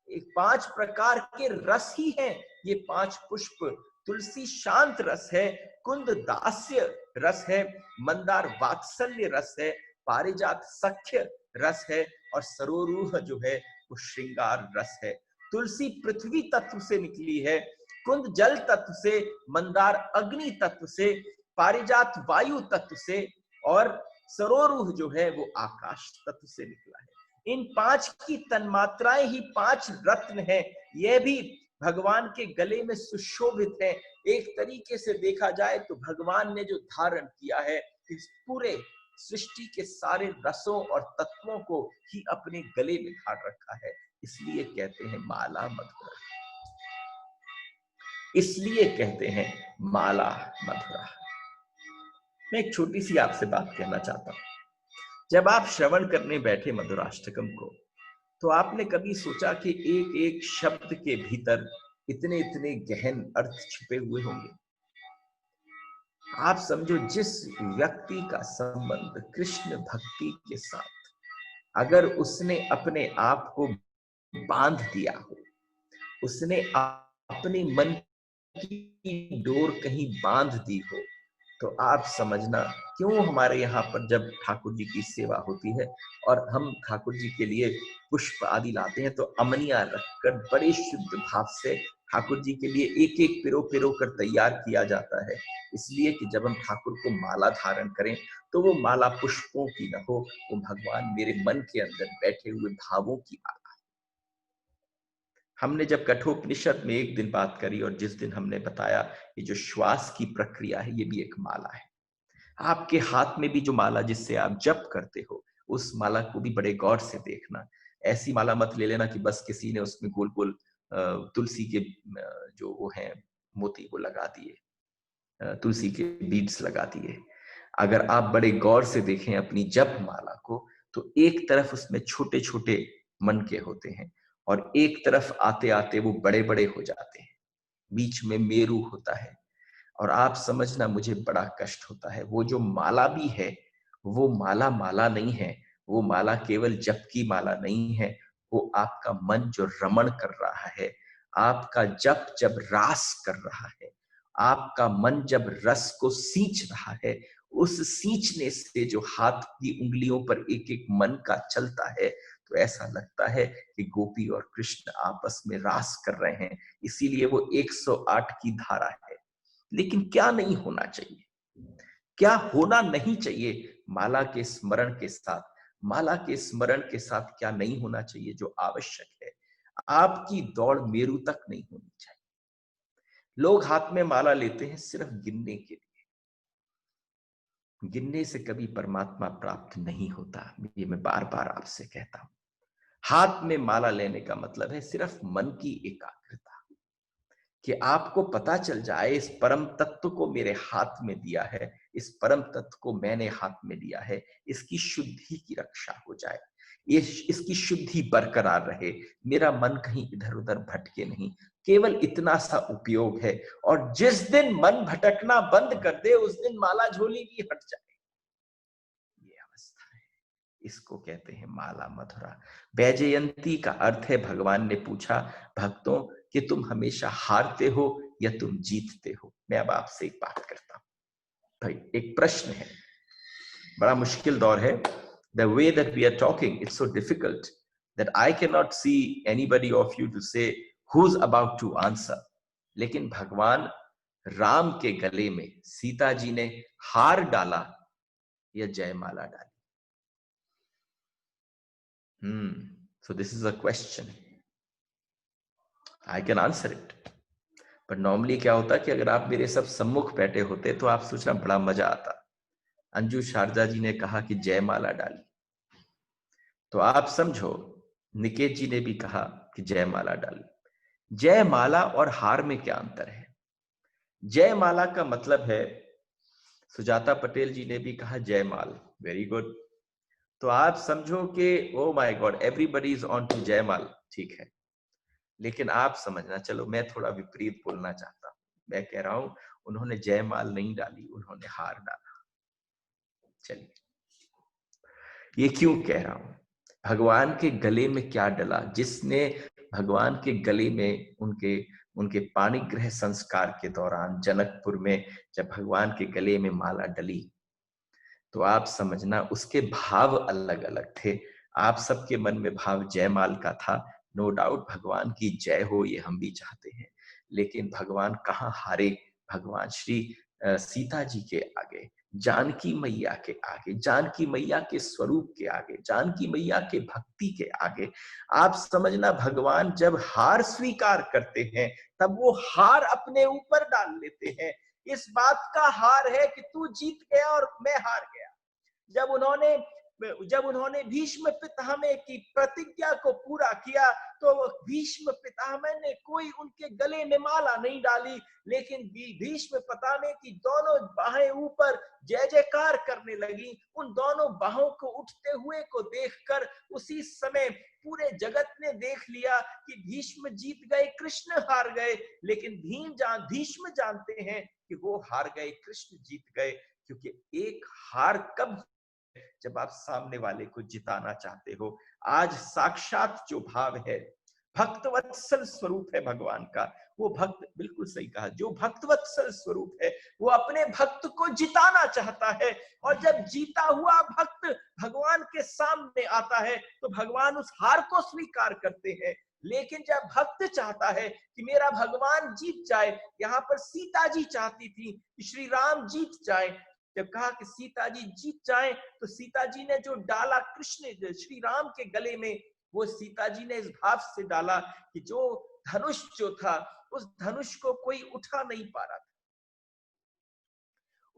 एक 5 प्रकार के रस ही हैं ये 5 पुष्प। तुलसी शांत रस है, कुंद दास्य रस है, मंदार वात्सल्य रस है, पारिजात सख्य रस है और सरोरुह जो है वो श्रृंगार रस है। तुलसी पृथ्वी तत्व से निकली है, कुंद जल तत्व से, मंदार अग्नि तत्व से, पारिजात वायु तत्व से और सरोरुह जो है वो आकाश तत्व से निकला है। इन 5 की तन्मात्राएं ही 5 रत्न हैं। यह भी भगवान के गले में सुशोभित है। एक तरीके से देखा जाए तो भगवान ने जो धारण किया है, इस पूरे सृष्टि के सारे रसों और तत्वों को ही अपने गले में धार रखा है। इसलिए कहते हैं माला मधुरा, इसलिए कहते हैं माला मधुरा। मैं एक छोटी सी आपसे बात कहना चाहता हूं। जब आप श्रवण करने बैठे मधुराष्टकम को, तो आपने कभी सोचा कि एक एक शब्द के भीतर इतने इतने गहन अर्थ छिपे हुए होंगे? आप समझो, जिस व्यक्ति का संबंध कृष्ण भक्ति के साथ, अगर उसने अपने आप को बांध दिया हो, उसने अपने मन की डोर कहीं बांध दी हो, तो आप समझना क्यों हमारे यहाँ पर जब ठाकुर जी की सेवा होती है और हम ठाकुर जी के लिए पुष्प आदि लाते हैं, तो अमनिया रखकर बड़े शुद्ध भाव से ठाकुर जी के लिए एक एक पिरो पिरो कर तैयार किया जाता है। इसलिए कि जब हम ठाकुर को माला धारण करें तो वो माला पुष्पों की न हो, वो भगवान मेरे मन के अंदर बैठे हुए भावों की माला। हमने जब कठोपनिषद में एक दिन बात करी और जिस दिन हमने बताया ये जो श्वास की प्रक्रिया है, ये भी एक माला है। आपके हाथ में भी जो माला जिससे आप जप करते हो, उस माला को भी बड़े गौर से देखना। ऐसी माला मत ले लेना कि बस किसी ने उसमें गोल गोल तुलसी के जो वो है मोती वो लगा दिए, तुलसी के बीड्स लगा दिए। अगर आप बड़े गौर से देखें अपनी जप माला को, तो एक तरफ उसमें छोटे छोटे मन के होते हैं और एक तरफ आते आते वो बड़े बड़े हो जाते हैं। बीच में मेरू होता है। और आप समझना, मुझे बड़ा कष्ट होता है, वो जो माला भी है, वो माला माला नहीं है। वो माला केवल जप की माला नहीं है, वो आपका मन जो रमण कर रहा है, आपका जप जब रास कर रहा है, आपका मन जब रस को सींच रहा है, उस सींचने से जो हाथ की उंगलियों पर एक एक मन का चलता है, तो ऐसा लगता है कि गोपी और कृष्ण आपस में रास कर रहे हैं। इसीलिए वो 108 की धारा है। लेकिन क्या नहीं होना चाहिए, क्या होना नहीं चाहिए माला के स्मरण के साथ? माला के स्मरण के साथ क्या नहीं होना चाहिए जो आवश्यक है? आपकी दौड़ मेरू तक नहीं होनी चाहिए। लोग हाथ में माला लेते हैं सिर्फ गिनने के लिए। गिनने से कभी परमात्मा प्राप्त नहीं होता, ये मैं बार बार आपसे कहता हूं। हाथ में माला लेने का मतलब है सिर्फ मन की एकाग्रता, कि आपको पता चल जाए इस परम तत्व को मेरे हाथ में दिया है, इस परम तत्व को मैंने हाथ में दिया है, इसकी शुद्धि की रक्षा हो जाए, ये इसकी शुद्धि बरकरार रहे, मेरा मन कहीं इधर उधर भटके नहीं। केवल इतना सा उपयोग है। और जिस दिन मन भटकना बंद कर दे, उस दिन माला झोली भी हट जाए। ये अवस्था है, इसको कहते हैं माला मधुरा। वैजयंती का अर्थ है, भगवान ने पूछा भक्तों कि तुम हमेशा हारते हो या तुम जीतते हो? मैं अब आपसे एक बात करता हूं भाई, एक प्रश्न है, बड़ा मुश्किल दौर है। The way that we are talking, it's so difficult that I cannot see anybody of you to say who's about to answer. लेकिन भगवान राम के गले में सीता जी ने हार डाला या जयमाला डाली? So this is a question. I can answer it. पर नॉर्मली क्या होता कि अगर आप मेरे सब सम्मुख बैठे होते तो आप सोचना बड़ा मजा आता। अंजू शारदा जी ने कहा कि जयमाला डाली, तो आप समझो निकेत जी ने भी कहा कि जयमाला डाली। जयमाला और हार में क्या अंतर है? जयमाला का मतलब है, सुजाता पटेल जी ने भी कहा जयमाल, वेरी गुड। तो आप समझो कि oh my God everybody is on to जयमाल, ठीक है। लेकिन आप समझना, चलो मैं थोड़ा विपरीत बोलना चाहता हूं। मैं कह रहा हूं उन्होंने जयमाल नहीं डाली, उन्होंने हार डाला। चलिए, ये क्यों कह रहा हूं? भगवान के गले में क्या डला? जिसने भगवान के गले में उनके उनके पाणिग्रह संस्कार के दौरान जनकपुर में जब भगवान के गले में माला डली, तो आप समझना उसके भाव अलग अलग थे। आप सबके मन में भाव जयमाल का था, नो डाउट भगवान की जय हो ये हम भी चाहते हैं। लेकिन भगवान कहाँ हारे? भगवान श्री सीता जी के आगे, जानकी मैया के आगे, जानकी मैया के स्वरूप के आगे, जानकी मैया के भक्ति के आगे, आप समझना भगवान जब हार स्वीकार करते हैं तब वो हार अपने ऊपर डाल लेते हैं। इस बात का हार है कि तू जीत गया और मैं हार गया। जब उन्होंने भीष्म पितामह की प्रतिज्ञा को पूरा किया, तो भीष्म पितामह ने कोई उनके गले में माला नहीं डाली, लेकिन भीष्म पितामह की दोनों बाहें ऊपर जय जयकार करने लगी। उन दोनों बाहों को उठते हुए को देखकर उसी समय पूरे जगत ने देख लिया कि भीष्म जीत गए, कृष्ण हार गए। लेकिन भीष्म जानते हैं कि वो हार गए, कृष्ण जीत गए। क्योंकि एक हार कब, जब आप सामने वाले को जिताना चाहते हो। आज साक्षात जो भाव है, भक्तवत्सल स्वरूप है भगवान का, वो भक्त, बिल्कुल सही कहा, जो भक्तवत्सल स्वरूप है वो अपने भक्त को जिताना चाहता है। और जब जीता हुआ भक्त भगवान के सामने आता है तो भगवान उस हार को स्वीकार करते हैं। लेकिन जब भक्त चाहता है कि मेरा भगवान जीत जाए, यहाँ पर सीता जी चाहती थी कि श्री राम जीत जाए। जब कहा कि सीता जी जीत जाए, तो सीता जी ने जो डाला कृष्ण श्री राम के गले में, वो सीता जी ने इस भाव से डाला कि जो धनुष जो था, उस धनुष को कोई उठा नहीं पा रहा था,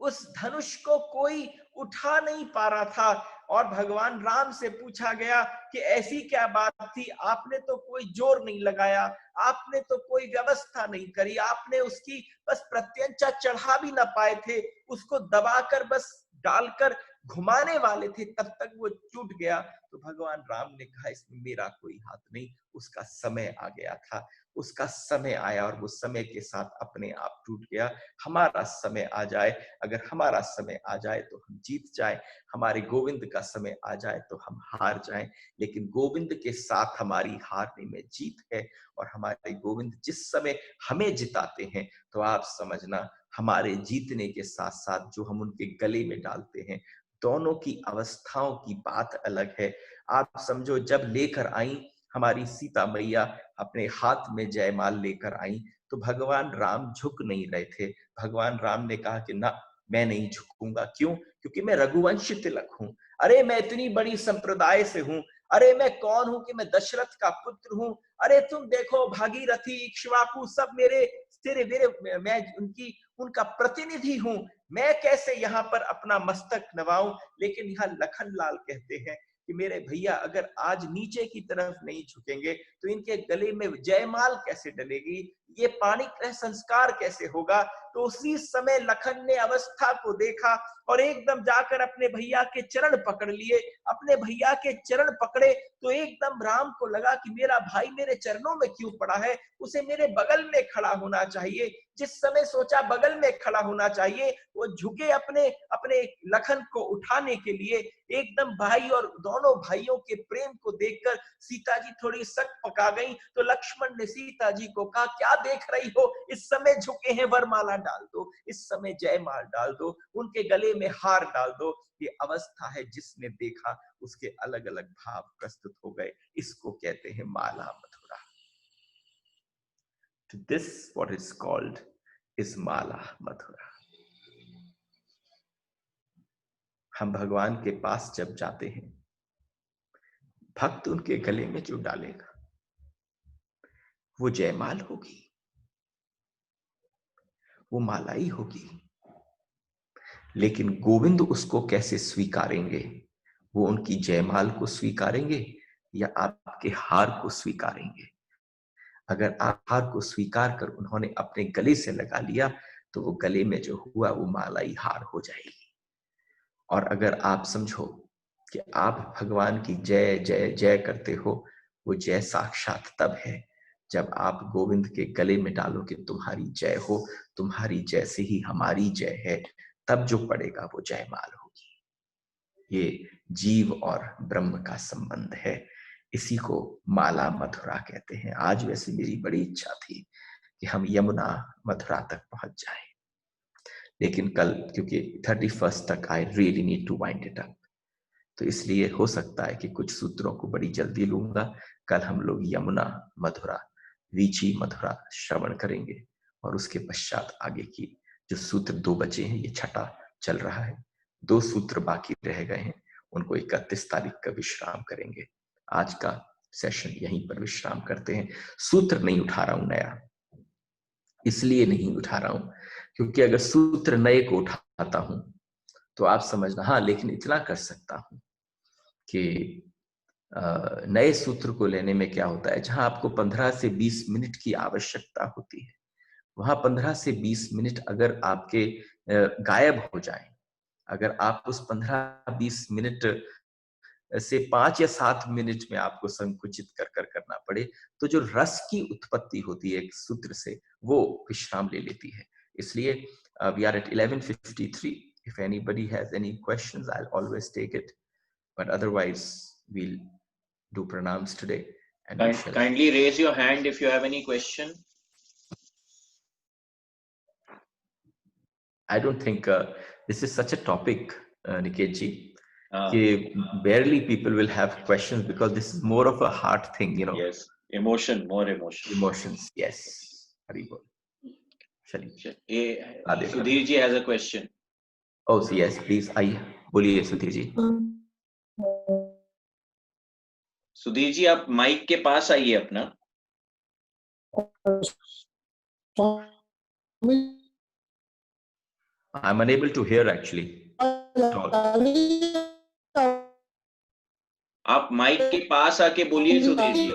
उस धनुष को कोई उठा नहीं पा रहा था। और भगवान राम से पूछा गया कि ऐसी क्या बात थी, आपने तो कोई जोर नहीं लगाया, आपने तो कोई व्यवस्था नहीं करी, आपने उसकी बस प्रत्यंचा चढ़ा भी ना पाए थे, उसको दबाकर बस डालकर घुमाने वाले थे, तब तक वो टूट गया। तो भगवान राम ने कहा इसमें मेरा कोई हाथ नहीं, उसका समय आ गया था, उसका समय आया और वो समय के साथ अपने आप टूट गया। हमारा समय आ जाए, अगर हमारा समय आ जाए तो हम जीत जाए, हमारे गोविंद का समय आ जाए तो हम हार जाएं। लेकिन गोविंद के साथ हमारी हारने में जीत है। और हमारे गोविंद जिस समय हमें जिताते हैं, तो आप समझना हमारे जीतने के साथ साथ जो हम उनके गले में डालते हैं, दोनों की अवस्थाओं की बात अलग है। आप समझो जब लेकर आई हमारी सीता मैया अपने हाथ में जयमाल लेकर आई, तो भगवान राम झुक नहीं रहे थे। भगवान राम ने कहा कि ना, मैं नहीं झुकूंगा। क्यों? क्योंकि मैं रघुवंश तिलक हूं। अरे मैं इतनी बड़ी संप्रदाय से हूं। अरे मैं कौन हूं कि मैं दशरथ का पुत्र हूं। अरे तुम देखो भागीरथी इक्ष्वाकु सब मेरे तेरे मेरे मैं उनकी उनका प्रतिनिधि हूं। मैं कैसे यहाँ पर अपना मस्तक नवाऊं। लेकिन यहाँ लखन लाल कहते हैं कि मेरे भैया अगर आज नीचे की तरफ नहीं झुकेंगे तो इनके गले में जयमाल कैसे डलेगी, ये पाणिग्रह संस्कार कैसे होगा। तो उसी समय लखन ने अवस्था को देखा और एकदम जाकर अपने भैया के चरण पकड़ लिए। अपने भैया के चरण पकड़े तो एकदम राम को लगा कि मेरा भाई मेरे चरणों में क्यों पड़ा है, उसे मेरे बगल में खड़ा होना चाहिए। जिस समय सोचा बगल में खड़ा होना चाहिए, वो झुके अपने अपने लखन को उठाने के लिए। एकदम भाई और दोनों भाइयों के प्रेम को देखकर सीता जी थोड़ी सक पका गई। तो लक्ष्मण ने सीता जी को कहा क्या देख रही हो, इस समय झुके हैं, वरमाला डाल दो, इस समय जयमाल डाल दो, उनके गले में हार डाल दो। ये अवस्था है, जिसने देखा उसके अलग अलग भाव प्रस्तुत हो गए। इसको कहते हैं माला Mathura. To this what is called is माला मथुरा। हम भगवान के पास जब जाते हैं, भक्त उनके गले में जो डालेगा वो जयमाल होगी, वो मालाई होगी। लेकिन गोविंद उसको कैसे स्वीकारेंगे? वो उनकी जयमाल को स्वीकारेंगे या आपके हार को स्वीकारेंगे? अगर आप हार को स्वीकार कर उन्होंने अपने गले से लगा लिया तो वो गले में जो हुआ वो मालाई हार हो जाएगी। और अगर आप समझो कि आप भगवान की जय जय जय करते हो, वो जय साक्षात तब है जब आप गोविंद के गले में डालो कि तुम्हारी जय हो, तुम्हारी जय से ही हमारी जय है, तब जो पड़ेगा वो जयमाल होगी। ये जीव और ब्रह्म का संबंध है, इसी को माला मथुरा कहते हैं। आज वैसे मेरी बड़ी इच्छा थी कि हम यमुना मथुरा तक पहुंच जाएं, लेकिन कल क्योंकि 31 तक I really need to wind it up, तो इसलिए हो सकता है कि कुछ सूत्रों को बड़ी जल्दी लूंगा। कल हम लोग यमुना मथुरा, वीची मथुरा श्रवण करेंगे और उसके पश्चात आगे की जो सूत्र 2 बचे हैं, ये छठा चल रहा है, 2 सूत्र बाकी रह गए हैं, उनको 31 तारीख का विश्राम करेंगे। आज का सेशन यहीं पर विश्राम करते हैं। सूत्र नहीं उठा रहा हूं नया, इसलिए नहीं उठा रहा हूं क्योंकि अगर सूत्र नए को उठाता हूं तो आप समझना, हाँ लेकिन इतना कर सकता हूं कि नए सूत्र को लेने में क्या होता है, जहां आपको 15 से 20 मिनट की आवश्यकता होती है, वहां 15 से 20 मिनट अगर आपके गायब हो जाएं, अगर आप उस 15-20 मिनट से 5 या 7 मिनट में आपको संकुचित कर कर करना पड़े, तो जो रस की उत्पत्ति होती है एक सूत्र से, वो विश्राम ले लेती है। इसलिए we are at 11:53. If anybody has any questions, I'll always take it. But otherwise, we'll do pranams today. And we shall... Kindly raise your hand if you have any question. I don't think this is such a topic, Niket ji, barely people will have questions because this is more of a heart thing, you know. Yes, emotion, more emotion. Emotions, yes. Hari bol. Sudhir ji has a question. Oh, yes, please. आइए, बोलिए सुधीर जी. सुधीर जी, आप mic के पास आइए अपना. I'm unable to hear actually. आप mic के पास आके बोलिए Sudhir ji.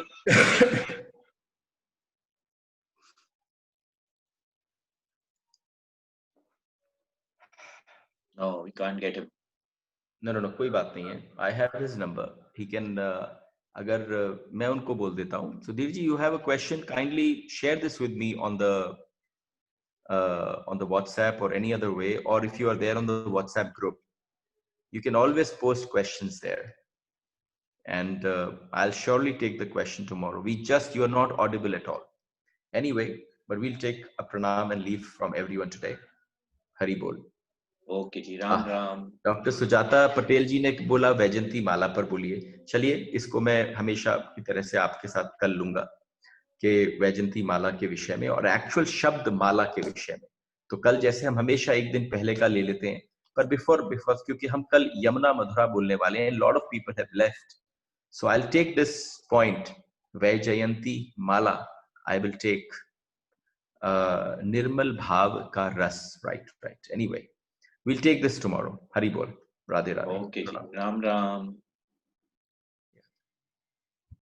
No, we can't get him. No, कोई बात नहीं है. I have his number. He can. अगर मैं उनको बोल देता हूँ. Sudhir ji, you have a question. Kindly share this with me on the WhatsApp or any other way, or if you are there on the WhatsApp group, you can always post questions there. And I'll surely take the question tomorrow. You are not audible at all. Anyway, but we'll take a pranam and leave from everyone today. Hari bol. Okay जी, Ram Ram. Doctor Sujata Patel ji ने बोला वैजंती माला पर बोलिए. चलिए, इसको मैं हमेशा की तरह से आपके साथ कल लूंगा कि वैजंती माला के विषय में और एक्चुअल शब्द माला के विषय में. तो कल जैसे हम हमेशा एक दिन पहले का ले लेते हैं, पर बिफोर क्योंकि हम कल यमुना मधुरा बोलने वाले हैं. Lot of people have left, so I will take this point, Vaijayanti Mala. I will take निर्मल भाव का रस. Right. Anyway, we'll take this tomorrow. Hari bol. Radhe Radhe. Okay ji, Ram Ram.